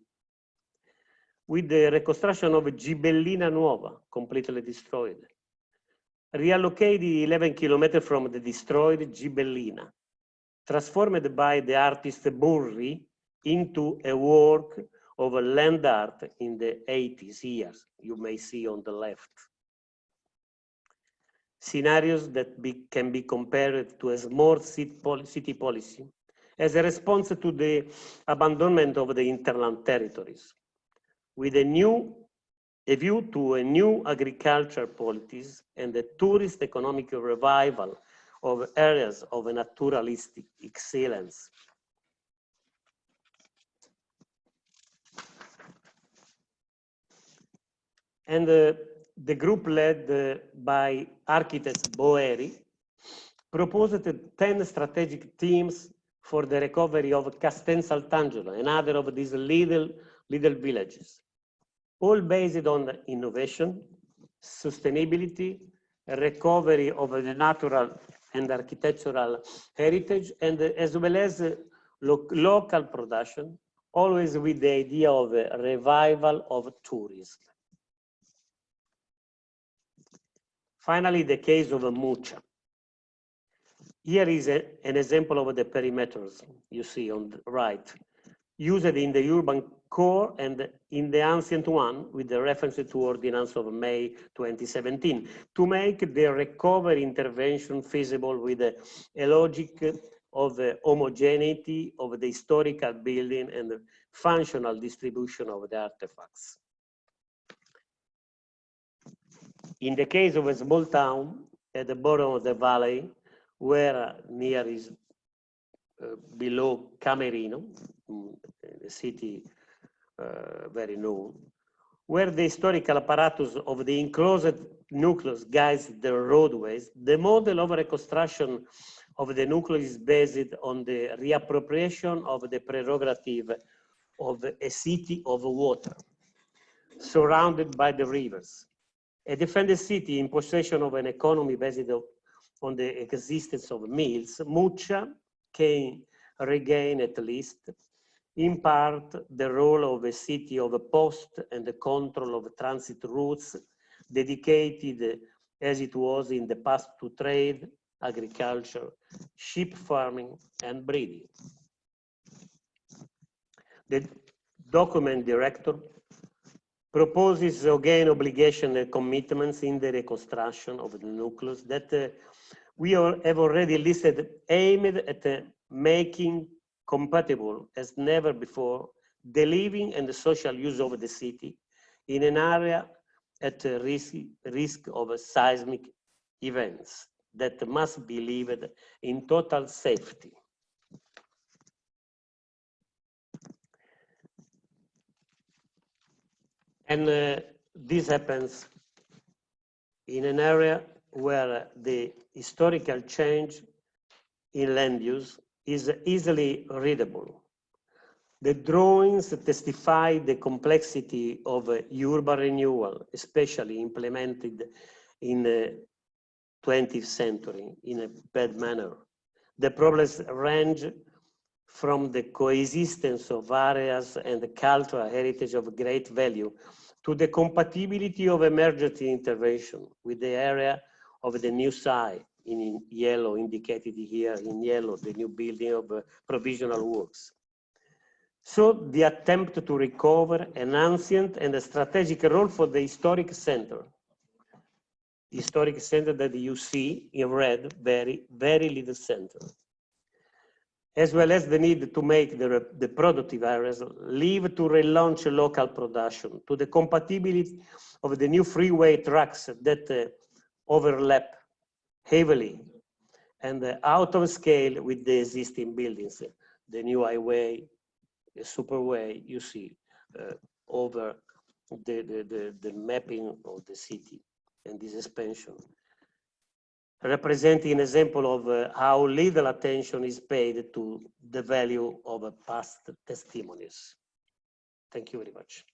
with the reconstruction of Gibellina Nuova, completely destroyed, reallocated 11 kilometers from the destroyed Gibellina, transformed by the artist Burri into a work of land art in the 80s years, you may see on the left. Scenarios that can be compared to a smart city policy as a response to the abandonment of the hinterland territories, with a view to a new agriculture policies and a tourist economic revival of areas of naturalistic excellence. And the group led by architect Boeri proposed 10 strategic themes for the recovery of Castel Sant'Angelo, another of these little villages, all based on innovation, sustainability, recovery of the natural and architectural heritage, and as well as local production, always with the idea of a revival of tourism. Finally, the case of Mucha. Here is an example of the perimeters you see on the right, used in the urban core and in the ancient one with the reference to Ordinance of May 2017 to make the recovery intervention feasible with a logic of the homogeneity of the historical building and the functional distribution of the artifacts. In the case of a small town at the bottom of the valley, where near is below Camerino, a city very known, where the historical apparatus of the enclosed nucleus guides the roadways, the model of reconstruction of the nucleus is based on the reappropriation of the prerogative of a city of water, surrounded by the rivers. A defended city in possession of an economy based on the existence of mills, Mucha can regain at least, in part, the role of a city of a post and the control of transit routes dedicated as it was in the past to trade, agriculture, sheep farming, and breeding. The document director proposes again obligation and commitments in the reconstruction of the nucleus that we have already listed, aimed at making compatible as never before the living and the social use of the city in an area at risk of seismic events that must be lived in total safety. And this happens in an area where the historical change in land use is easily readable. The drawings testify the complexity of urban renewal, especially implemented in the 20th century in a bad manner. The problems range from the coexistence of areas and the cultural heritage of great value to the compatibility of emergency intervention with the area of the new site, in yellow, indicated here in yellow, the new building of provisional works. So the attempt to recover an ancient and a strategic role for the historic center that you see in red, very little center, as well as the need to make the productive areas live to relaunch local production, to the compatibility of the new freeway tracks that overlap heavily and out of scale with the existing buildings, the new highway, the superway you see over the mapping of the city and this expansion, representing an example of how little attention is paid to the value of past testimonies. Thank you very much.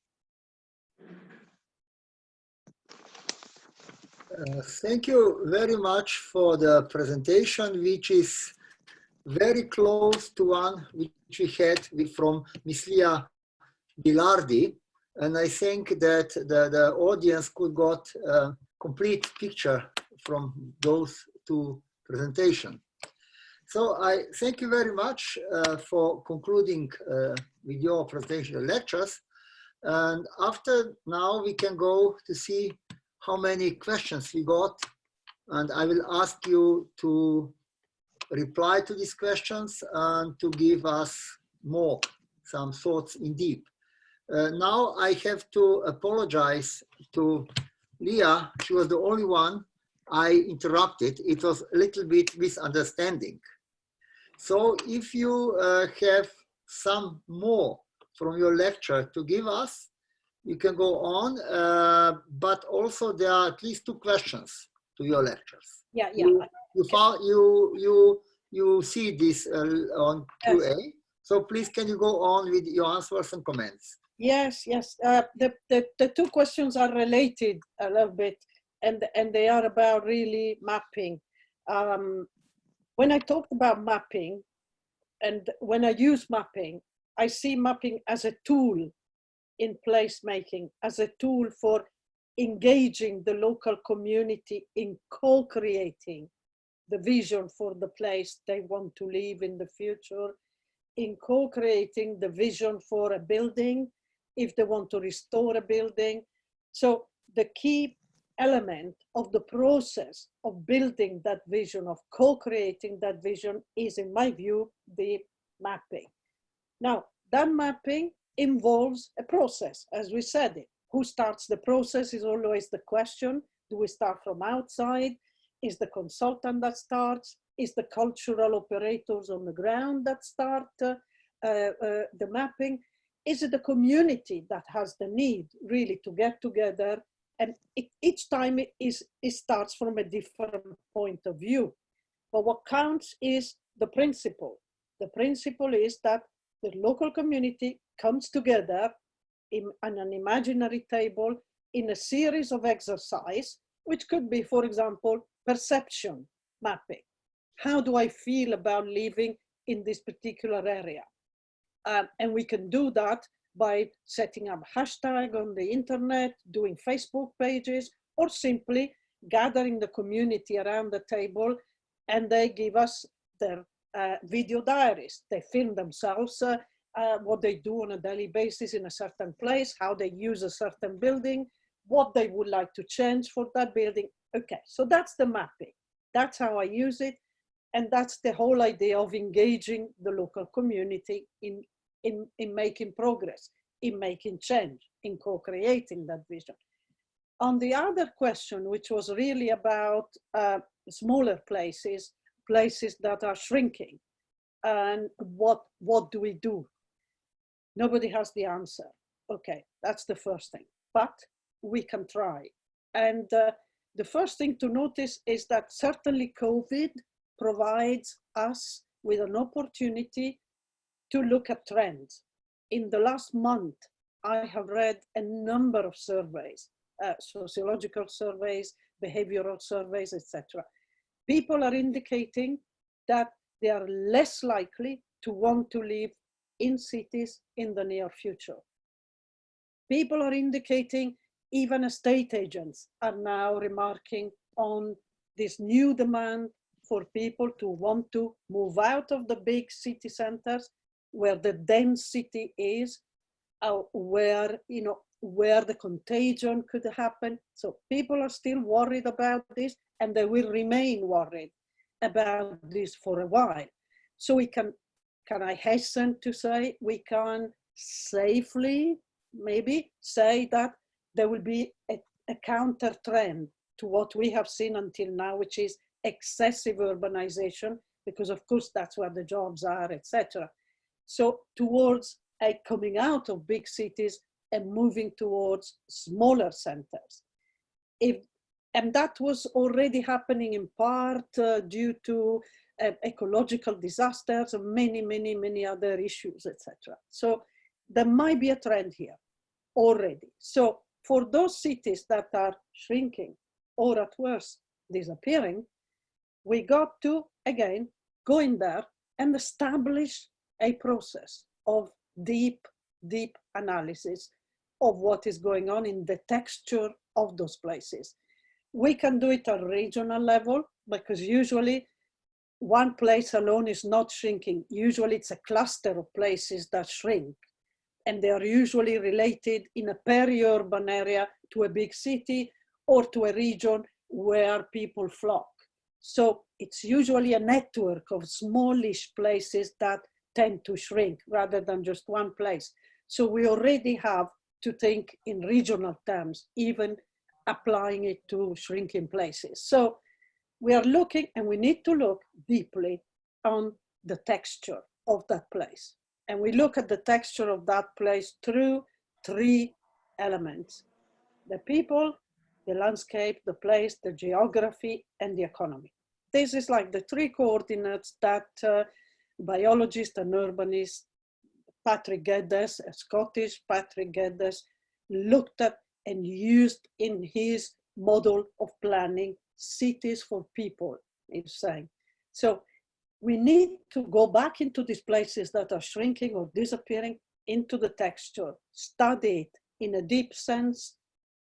Thank you very much for the presentation, which is very close to one which we had from Ms. Lia Bilardi. And I think that the audience could got a complete picture from those two presentations. So I thank you very much for concluding with your presentation lectures. And after now we can go to see how many questions we got. And I will ask you to reply to these questions and to give us some thoughts in deep. Now I have to apologize to Leah. She was the only one I interrupted. It was a little bit misunderstanding. So if you have some more from your lecture to give us, you can go on, but also there are at least 2 questions to your lectures. Yeah. You see this on QA. Yes. So please, can you go on with your answers and comments? Yes. The 2 questions are related a little bit, and they are about really mapping. When I talked about mapping, and when I use mapping, I see mapping as a tool in placemaking, as a tool for engaging the local community in co-creating the vision for the place they want to live in the future, in co-creating the vision for a building, if they want to restore a building. So the key element of the process of building that vision, of co-creating that vision, is, in my view, the mapping. Now, that mapping involves a process, as we said. Who starts the process is always the question. Do we start from outside? Is the consultant that starts? Is the cultural operators on the ground that start the mapping? Is it the community that has the need really to get together? And each time it starts from a different point of view. But what counts is the principle. The principle is that the local community comes together on an imaginary table in a series of exercise, which could be, for example, perception mapping. How do I feel about living in this particular area? And we can do that by setting up hashtag on the internet, doing Facebook pages, or simply gathering the community around the table, and they give us their video diaries. They film themselves, what they do on a daily basis in a certain place, how they use a certain building, what they would like to change for that building. Okay, so that's the mapping. That's how I use it. And that's the whole idea of engaging the local community in making progress, in making change, in co-creating that vision. On the other question, which was really about smaller places, places that are shrinking, and what do we do? Nobody has the answer. Okay, that's the first thing, but we can try. And the first thing to notice is that certainly COVID provides us with an opportunity to look at trends. In the last month, I have read a number of surveys, sociological surveys, behavioral surveys, etc. People are indicating that they are less likely to want to live in cities in the near future. People are indicating, even estate agents are now remarking on this new demand for people to want to move out of the big city centers where the density is, where the contagion could happen. So people are still worried about this, and they will remain worried about this for a while. So we can I hasten to say, we can safely maybe say that there will be a counter trend to what we have seen until now, which is excessive urbanization, because of course that's where the jobs are, etc. So towards a coming out of big cities and moving towards smaller centers. And that was already happening in part due to ecological disasters and many other issues, etc. So there might be a trend here already. So for those cities that are shrinking or at worst disappearing, we got to, again, go in there and establish a process of deep analysis of what is going on in the texture of those places. We can do it at regional level, because usually one place alone is not shrinking. Usually it's a cluster of places that shrink, and they are usually related in a peri-urban area to a big city or to a region where people flock. So it's usually a network of smallish places that tend to shrink rather than just one place. So we already have to think in regional terms, even applying it to shrinking places. So we are looking, and we need to look deeply on the texture of that place. And we look at the texture of that place through three elements: the people, the landscape, the place, the geography, and the economy. This is like the three coordinates that biologist and urbanist Patrick Geddes, a Scottish Patrick Geddes, looked at and used in his model of planning cities for people, he's saying. So we need to go back into these places that are shrinking or disappearing, into the texture, study it in a deep sense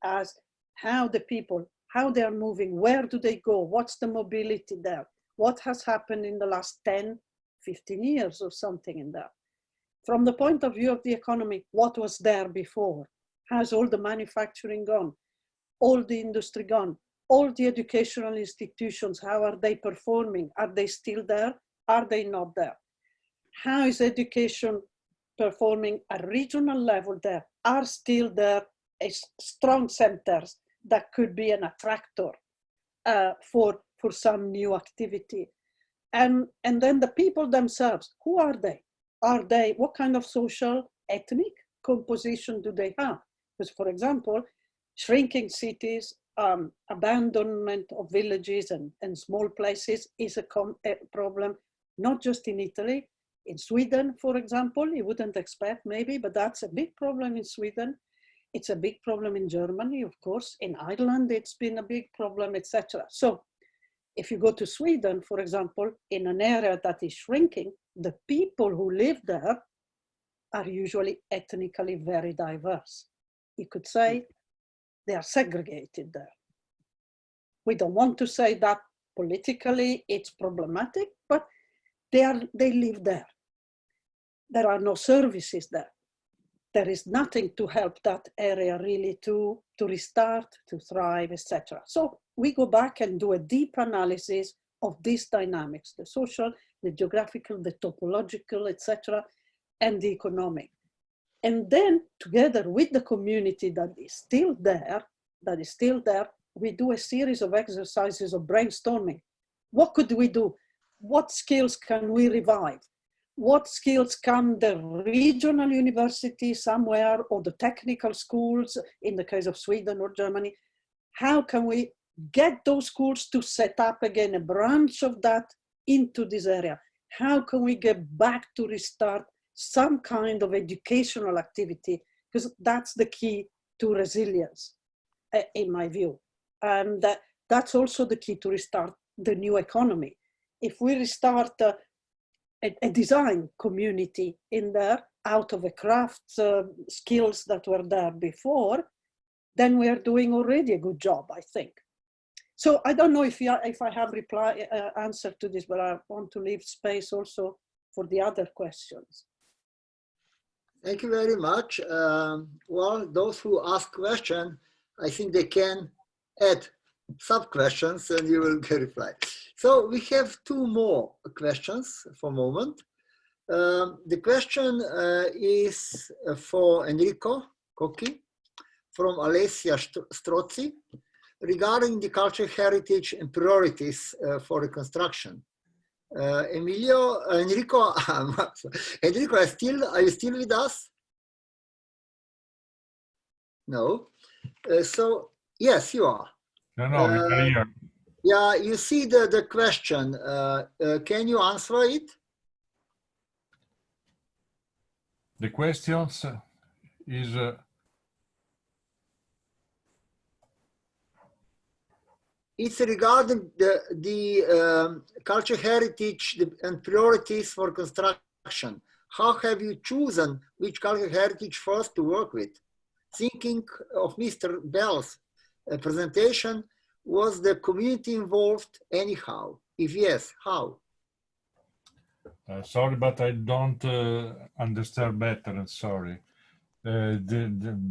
as how the people, how they are moving, where do they go, what's the mobility there, what has happened in the last 10, 15 years or something in there. From the point of view of the economy, what was there before? Has all the manufacturing gone? All the industry gone? All the educational institutions, how are they performing? Are they still there? Are they not there? How is education performing at regional level there? Are still there strong centers that could be an attractor for some new activity? And then the people themselves, who are they? Are they, what kind of social, ethnic composition do they have? Because, for example, shrinking cities abandonment of villages and small places is a problem, not just in Italy. In Sweden, for example, you wouldn't expect maybe, but that's a big problem in Sweden. It's a big problem in Germany, of course. In Ireland, it's been a big problem, etc. So if you go to Sweden, for example, in an area that is shrinking, the people who live there are usually ethnically very diverse. You could say they are segregated there. We don't want to say that politically it's problematic, but they live there. There are no services there. There is nothing to help that area really to restart, to thrive, etc. So we go back and do a deep analysis of these dynamics, the social, the geographical, the topological, etc., and the economic. And then together with the community that is still there, we do a series of exercises of brainstorming. What could we do? What skills can we revive? What skills can the regional university somewhere or the technical schools, in the case of Sweden or Germany, how can we get those schools to set up again a branch of that into this area? How can we get back to restart some kind of educational activity? Because that's the key to resilience, in my view. And that's also the key to restart the new economy. If we restart a design community in there out of a craft skills that were there before, then we are doing already a good job, I think. So I don't know if I have answer to this, but I want to leave space also for the other questions. Thank you very much. Well, those who ask questions, I think they can add sub-questions and you will get reply. So we have two more questions for a moment. The question is for Enrico Cocchi from Alessia Strozzi regarding the cultural heritage and priorities for reconstruction. Enrico, Enrico, are you still with us? No. So yes, you are. No, we are here. Yeah, you see the question. Can you answer it? The questions is it's regarding the cultural heritage and priorities for construction. How have you chosen which cultural heritage first to work with? Thinking of Mr. Bell's presentation, was the community involved anyhow? If yes, how? sorry, but I don't understand better. I'm sorry. The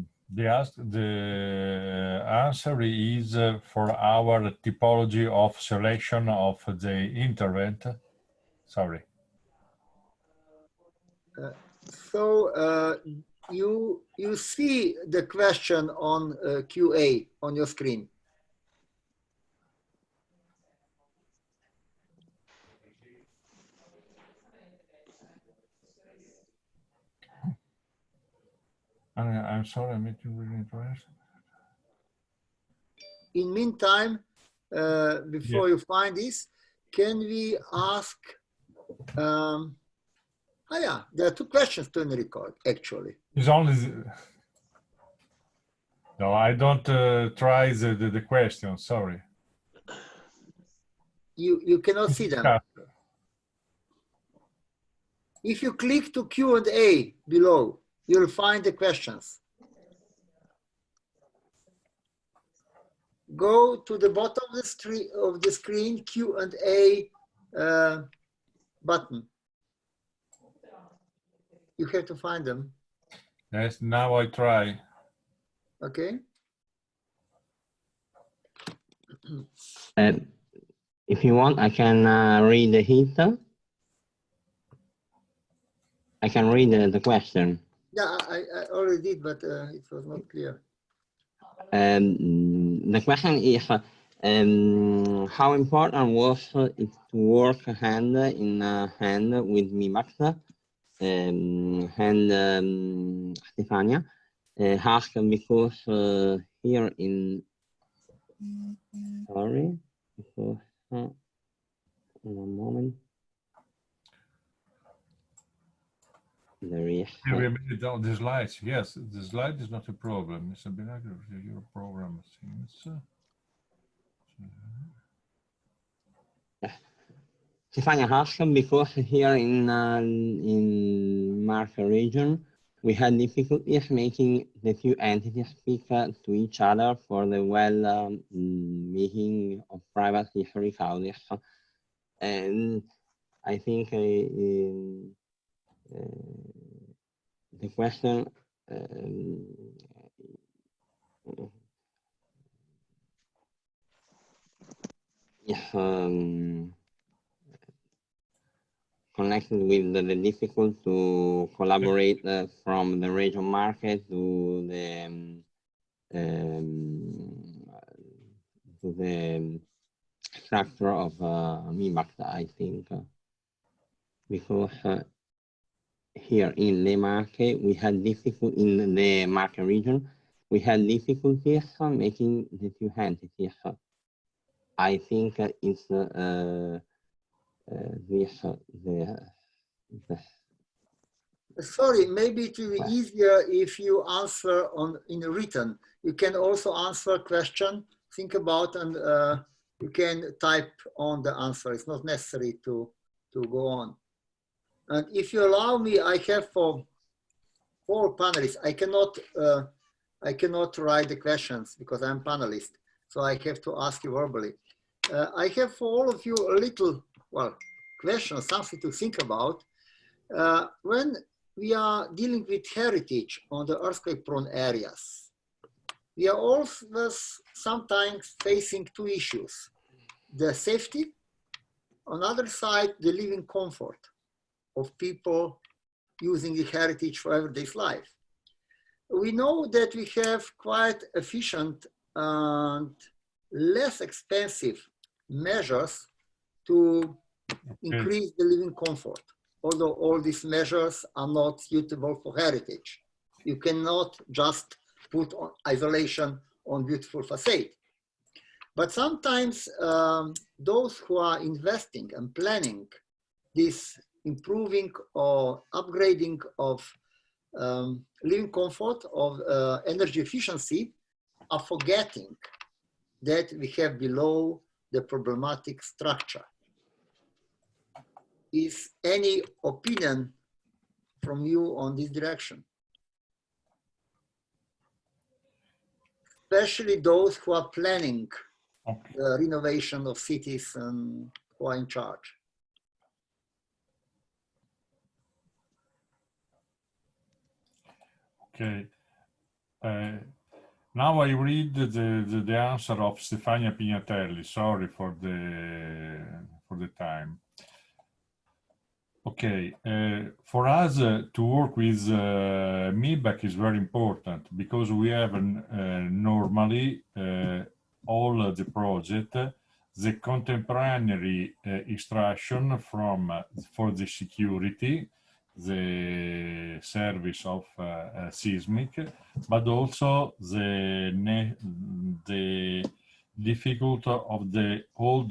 answer is for our typology of selection of the intervent. Sorry. So you see the question on QA on your screen. I'm sorry, I'm making really interesting. In meantime, before you find this, can we ask? Yeah, there are two questions to Enrico actually. It's only no, I don't try the question. Sorry. You cannot see them. If you click to Q&A below, you'll find the questions. Go to the bottom of the screen, Q&A button. You have to find them. Yes, now I try. Okay. If you want, I can read the hint. I can read the question. Yeah, I already did, but it was not clear. The question is, how important was it to work hand in hand with MiBACT and Stefania? Asked because here in Sorry, because, one moment. There is. We made all the slides. Yes, the slide is not a problem. It's a binario your program seems. Stefania asked because here in Marche region, we had difficulties making the two entities speak to each other for the making of private history audits. And I think the question is connected with the difficult to collaborate from the region market to the structure of MiBACT, I think, because here in the market we had difficulty in the market region. We had difficulties making the two entities. I think it's Sorry, maybe it will be easier if you answer in written. You can also answer a question, think about, and you can type on the answer. It's not necessary to go on. And if you allow me, I have for 4 panelists. I cannot write the questions because I'm panelist, so I have to ask you verbally. I have for all of you a little, well, question, something to think about. When we are dealing with heritage on the earthquake-prone areas, we are always sometimes facing 2 issues. The safety, on the other side, the living comfort of people using the heritage for everyday life. We know that we have quite efficient and less expensive measures to increase the living comfort, although all these measures are not suitable for heritage. You cannot just put on isolation on beautiful facade. But sometimes those who are investing and planning this improving or upgrading of living comfort, of energy efficiency, are forgetting that we have below the problematic structure. Is any opinion from you on this direction? Especially those who are planning the renovation of cities and who are in charge. Okay. Now I read the answer of Stefania Pignatelli. Sorry for the time. Okay, for us to work with MiBACT is very important because we have normally all the project, the contemporary instruction for the security, the service of seismic, but also the difficult of the old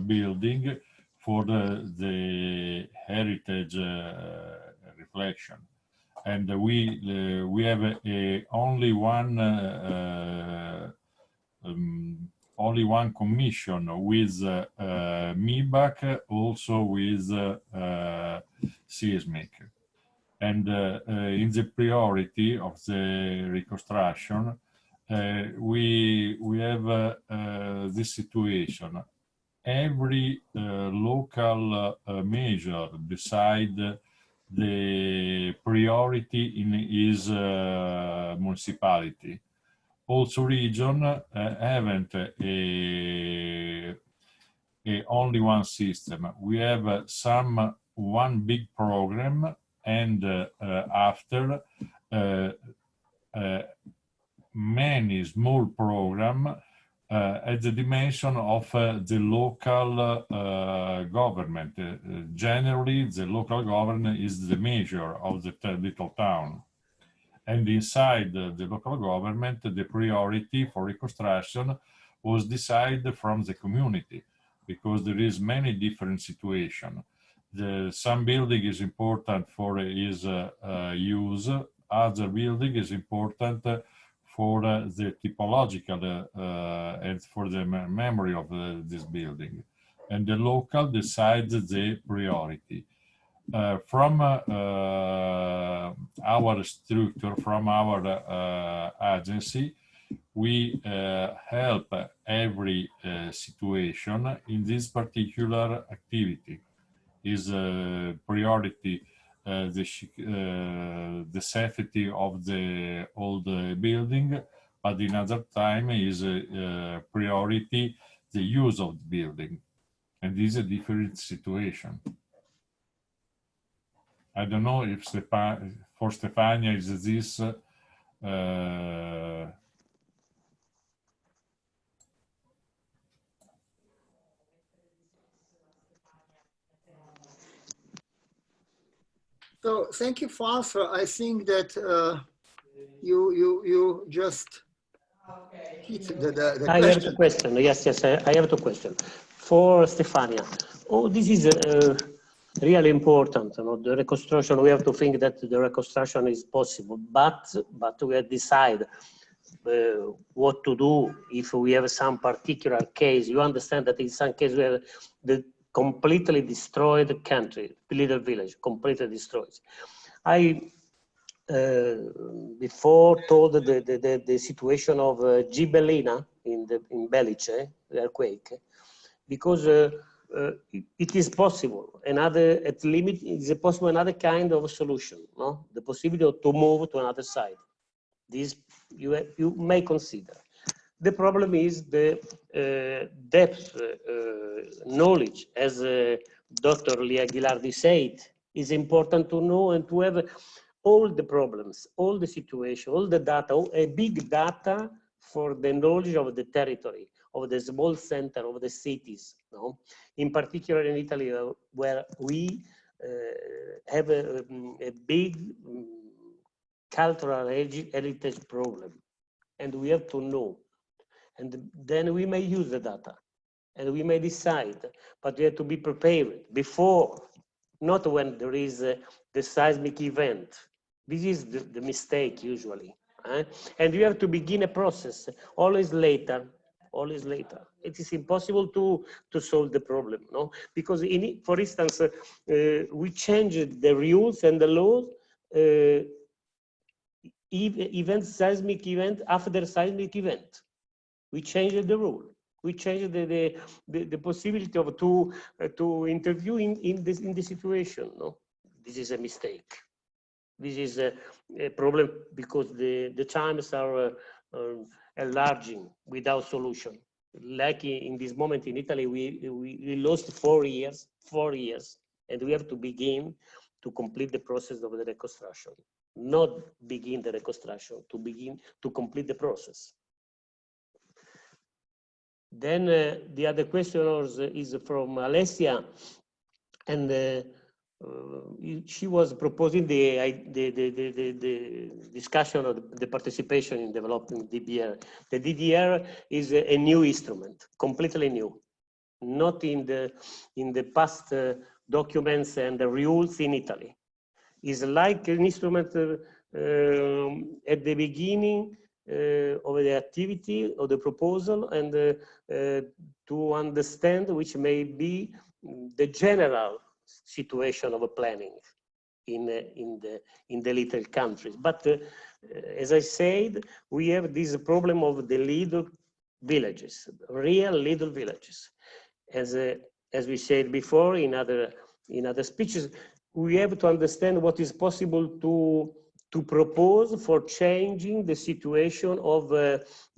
building for the heritage reflection. And we have only one commission with MiBACT, also with seismic. And in the priority of the reconstruction, we have this situation. Every local measure decide the priority in his municipality. Also region haven't only one system. We have one big program and after many small programs at the dimension of the local government. Generally, the local government is the measure of the little town. And inside the local government, the priority for reconstruction was decided from the community, because there is many different situations. Some building is important for its use, other building is important for the typological and for the memory of this building. And the local decides the priority. From our structure, from our agency, we help every situation in this particular activity. Is priority the safety of the old building, but in other time is priority the use of the building, and this is a different situation. I don't know if for Stefania is this So thank you for answer. I think that you just hit the I question. have a question. Yes, I have a question for Stefania. Oh, this is really important. You know, the reconstruction. We have to think that the reconstruction is possible, but we have to decide what to do if we have some particular case. You understand that in some cases we have the completely destroyed country, little village, completely destroyed. I before told the situation of Gibellina in Belice, the earthquake, because it is possible. Another at limit is possible another kind of solution. No, the possibility to move to another side. This you may consider. The problem is the depth knowledge, as Dr. Lia Ghilardi said, is important to know and to have all the problems, all the situation, all the data, a big data for the knowledge of the territory, of the small center, of the cities. No? In particular in Italy, where we have a big cultural heritage problem, and we have to know. And then we may use the data and we may decide, but we have to be prepared before, not when there is the seismic event. This is the mistake usually. And you have to begin a process, always later. It is impossible to solve the problem, no? Because for instance, we changed the rules and the laws, seismic event after seismic event. We changed the rule. We changed the possibility of to interview in the situation. No, this is a mistake. This is a problem because the times are enlarging without solution. Like in this moment in Italy, we lost 4 years, and we have to begin to complete the process of the reconstruction. Not begin the reconstruction, to begin to complete the process. Then the other question is from Alessia, and she was proposing the discussion of the participation in developing DDR. The DDR is a new instrument, completely new, not in the past documents and the rules in Italy. It's like an instrument at the beginning of the activity or the proposal, and to understand which may be the general situation of a planning in the little countries. But as I said, we have this problem of the little villages, real little villages. As we said before in other speeches, we have to understand what is possible to propose for changing the situation of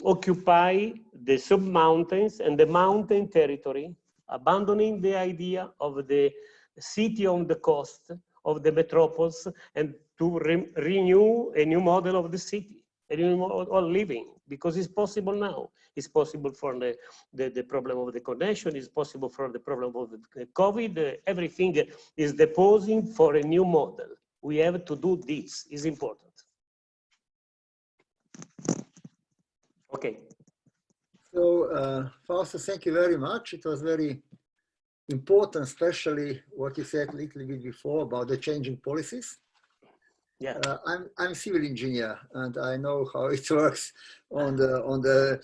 occupy the sub-mountains and the mountain territory, abandoning the idea of the city on the coast of the metropolis, and to renew a new model of the city, a new model of living, because it's possible now. It's possible for the problem of the connection, it's possible for the problem of the COVID, everything is deposing for a new model. We have to do this, is important. Okay. So, Fausto, thank you very much. It was very important, especially what you said a little bit before about the changing policies. Yeah. I'm civil engineer, and I know how it works on the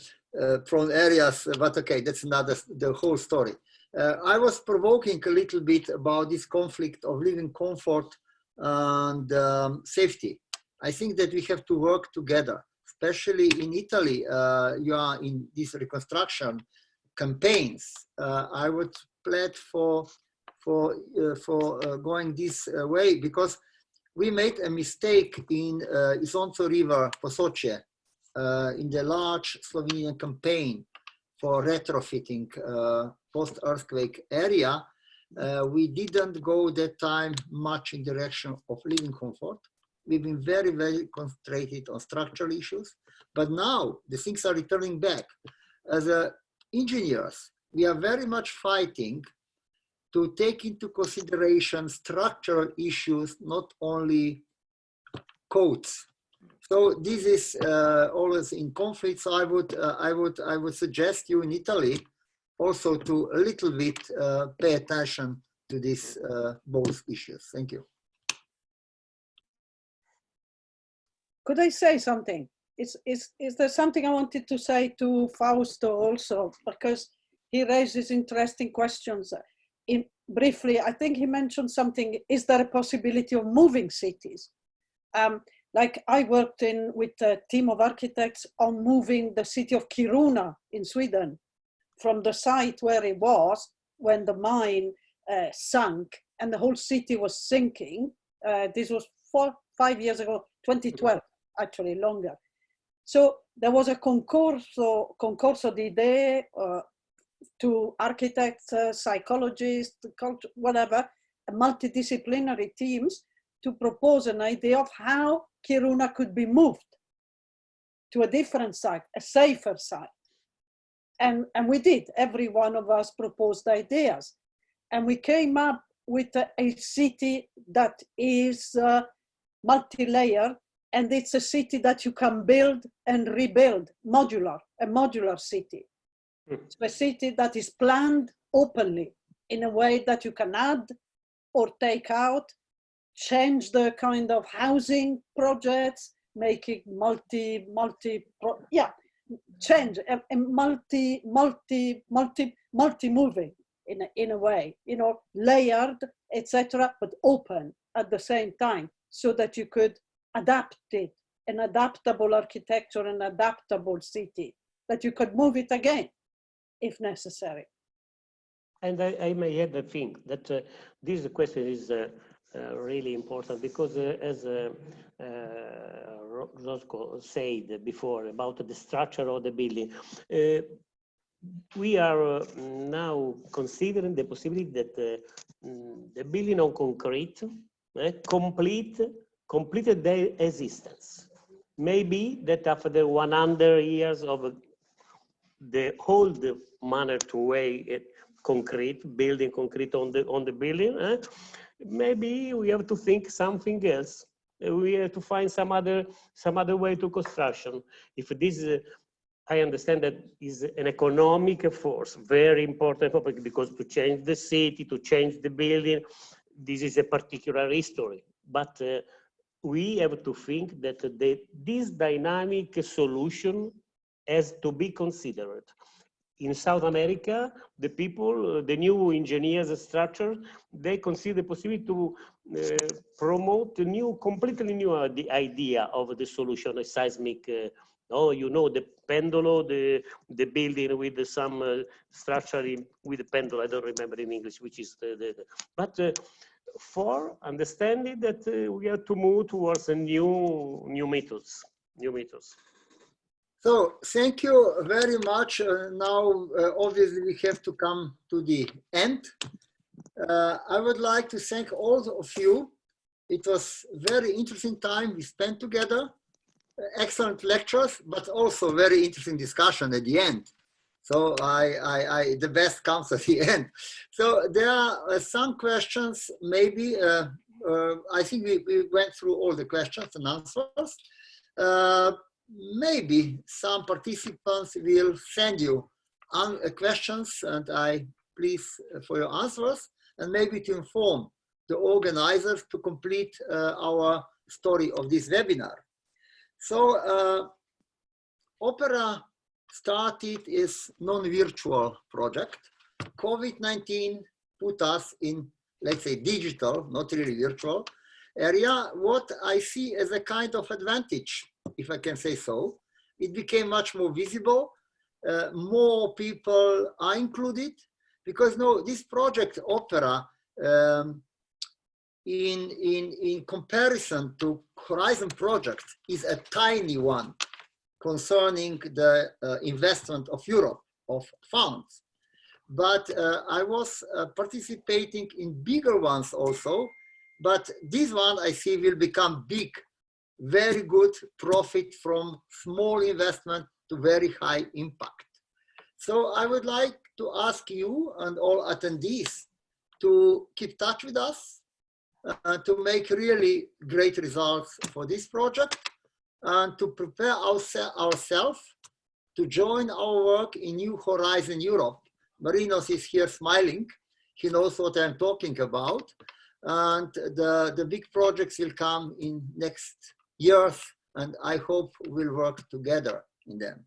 prone areas. But okay, that's not the whole story. I was provoking a little bit about this conflict of living comfort and safety. I think that we have to work together, especially in Italy. You are in these reconstruction campaigns. I would plead for going this way, because we made a mistake in Isonzo River, Posoce, in the large Slovenian campaign for retrofitting post-earthquake area. We didn't go that time much in direction of living comfort. We've been very, very concentrated on structural issues, but now the things are returning back. As engineers, we are very much fighting to take into consideration structural issues, not only codes. So this is always in conflict. So I would suggest you in Italy also to a little bit pay attention to these both issues. Thank you. Could I say something? Is there something I wanted to say to Fausto also, because he raised these interesting questions. Briefly, I think he mentioned something, is there a possibility of moving cities? Like I worked with a team of architects on moving the city of Kiruna in Sweden from the site where it was when the mine sunk and the whole city was sinking. This was 5 years ago, 2012, actually longer. So there was a concorso di idee to architects, psychologists, whatever, multidisciplinary teams to propose an idea of how Kiruna could be moved to a different site, a safer site. And we did. Every one of us proposed ideas. And we came up with a city that is multi-layered, and it's a city that you can build and rebuild, modular, a modular city. It's a city that is planned openly in a way that you can add or take out, change the kind of housing projects, make it change and multi-moving in a way, you know, layered, etc., but open at the same time, so that you could adapt it, an adaptable architecture, an adaptable city, that you could move it again if necessary. And I may add a thing that this question is really important, because as Roscoe said before about the structure of the building, we are now considering the possibility that the building on concrete completed their existence. Maybe that after 100 years of the old manner to way building concrete on the building, maybe we have to think something else. We have to find some other way to construction. If this I understand that is an economic force, very important topic, because to change the city, to change the building, this is a particular history. But we have to think that this dynamic solution has to be considered. In South America, the people, the new engineers structure, they consider the possibility to promote a completely new idea of the solution, a seismic, you know, the pendolo, the building with some structure with the pendolo, I don't remember in English, which is but for understanding that we have to move towards a new methods. So thank you very much. Now, obviously, we have to come to the end. I would like to thank all of you. It was very interesting time we spent together. Excellent lectures, but also very interesting discussion at the end. So the best comes at the end. So there are some questions, maybe. I think we went through all the questions and answers. maybe some participants will send you questions, and I please for your answers, and maybe to inform the organizers to complete our story of this webinar. So Opera started as non-virtual project. COVID-19 put us in, let's say, digital, not really virtual area. What I see as a kind of advantage, if I can say so, it became much more visible. More people are included, because no, this project Opera, in comparison to Horizon project, is a tiny one concerning the investment of Europe, of funds. But I was participating in bigger ones also, but this one I see will become big, very good profit from small investment to very high impact. So I would like to ask you and all attendees to keep touch with us, to make really great results for this project, and to prepare ourselves to join our work in New Horizon Europe. Marinos is here smiling. He knows what I'm talking about. And the big projects will come in next years, and I hope we'll work together in them.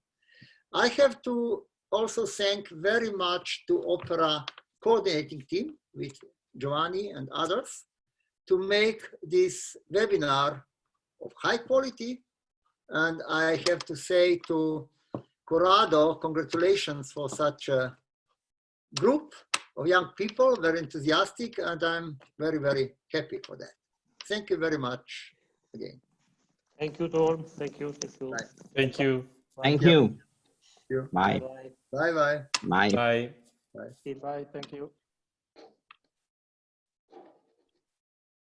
I have to also thank very much to Opera coordinating team with Giovanni and others to make this webinar of high quality. And I have to say to Corrado, congratulations for such a group of young people, very enthusiastic, and I'm very, very happy for that. Thank you very much again. Thank you, Tom. Thank you. Thank you. Bye. Thank you. Thank you. You. Bye. Bye-bye. Bye. Bye. Bye. Bye. Thank you.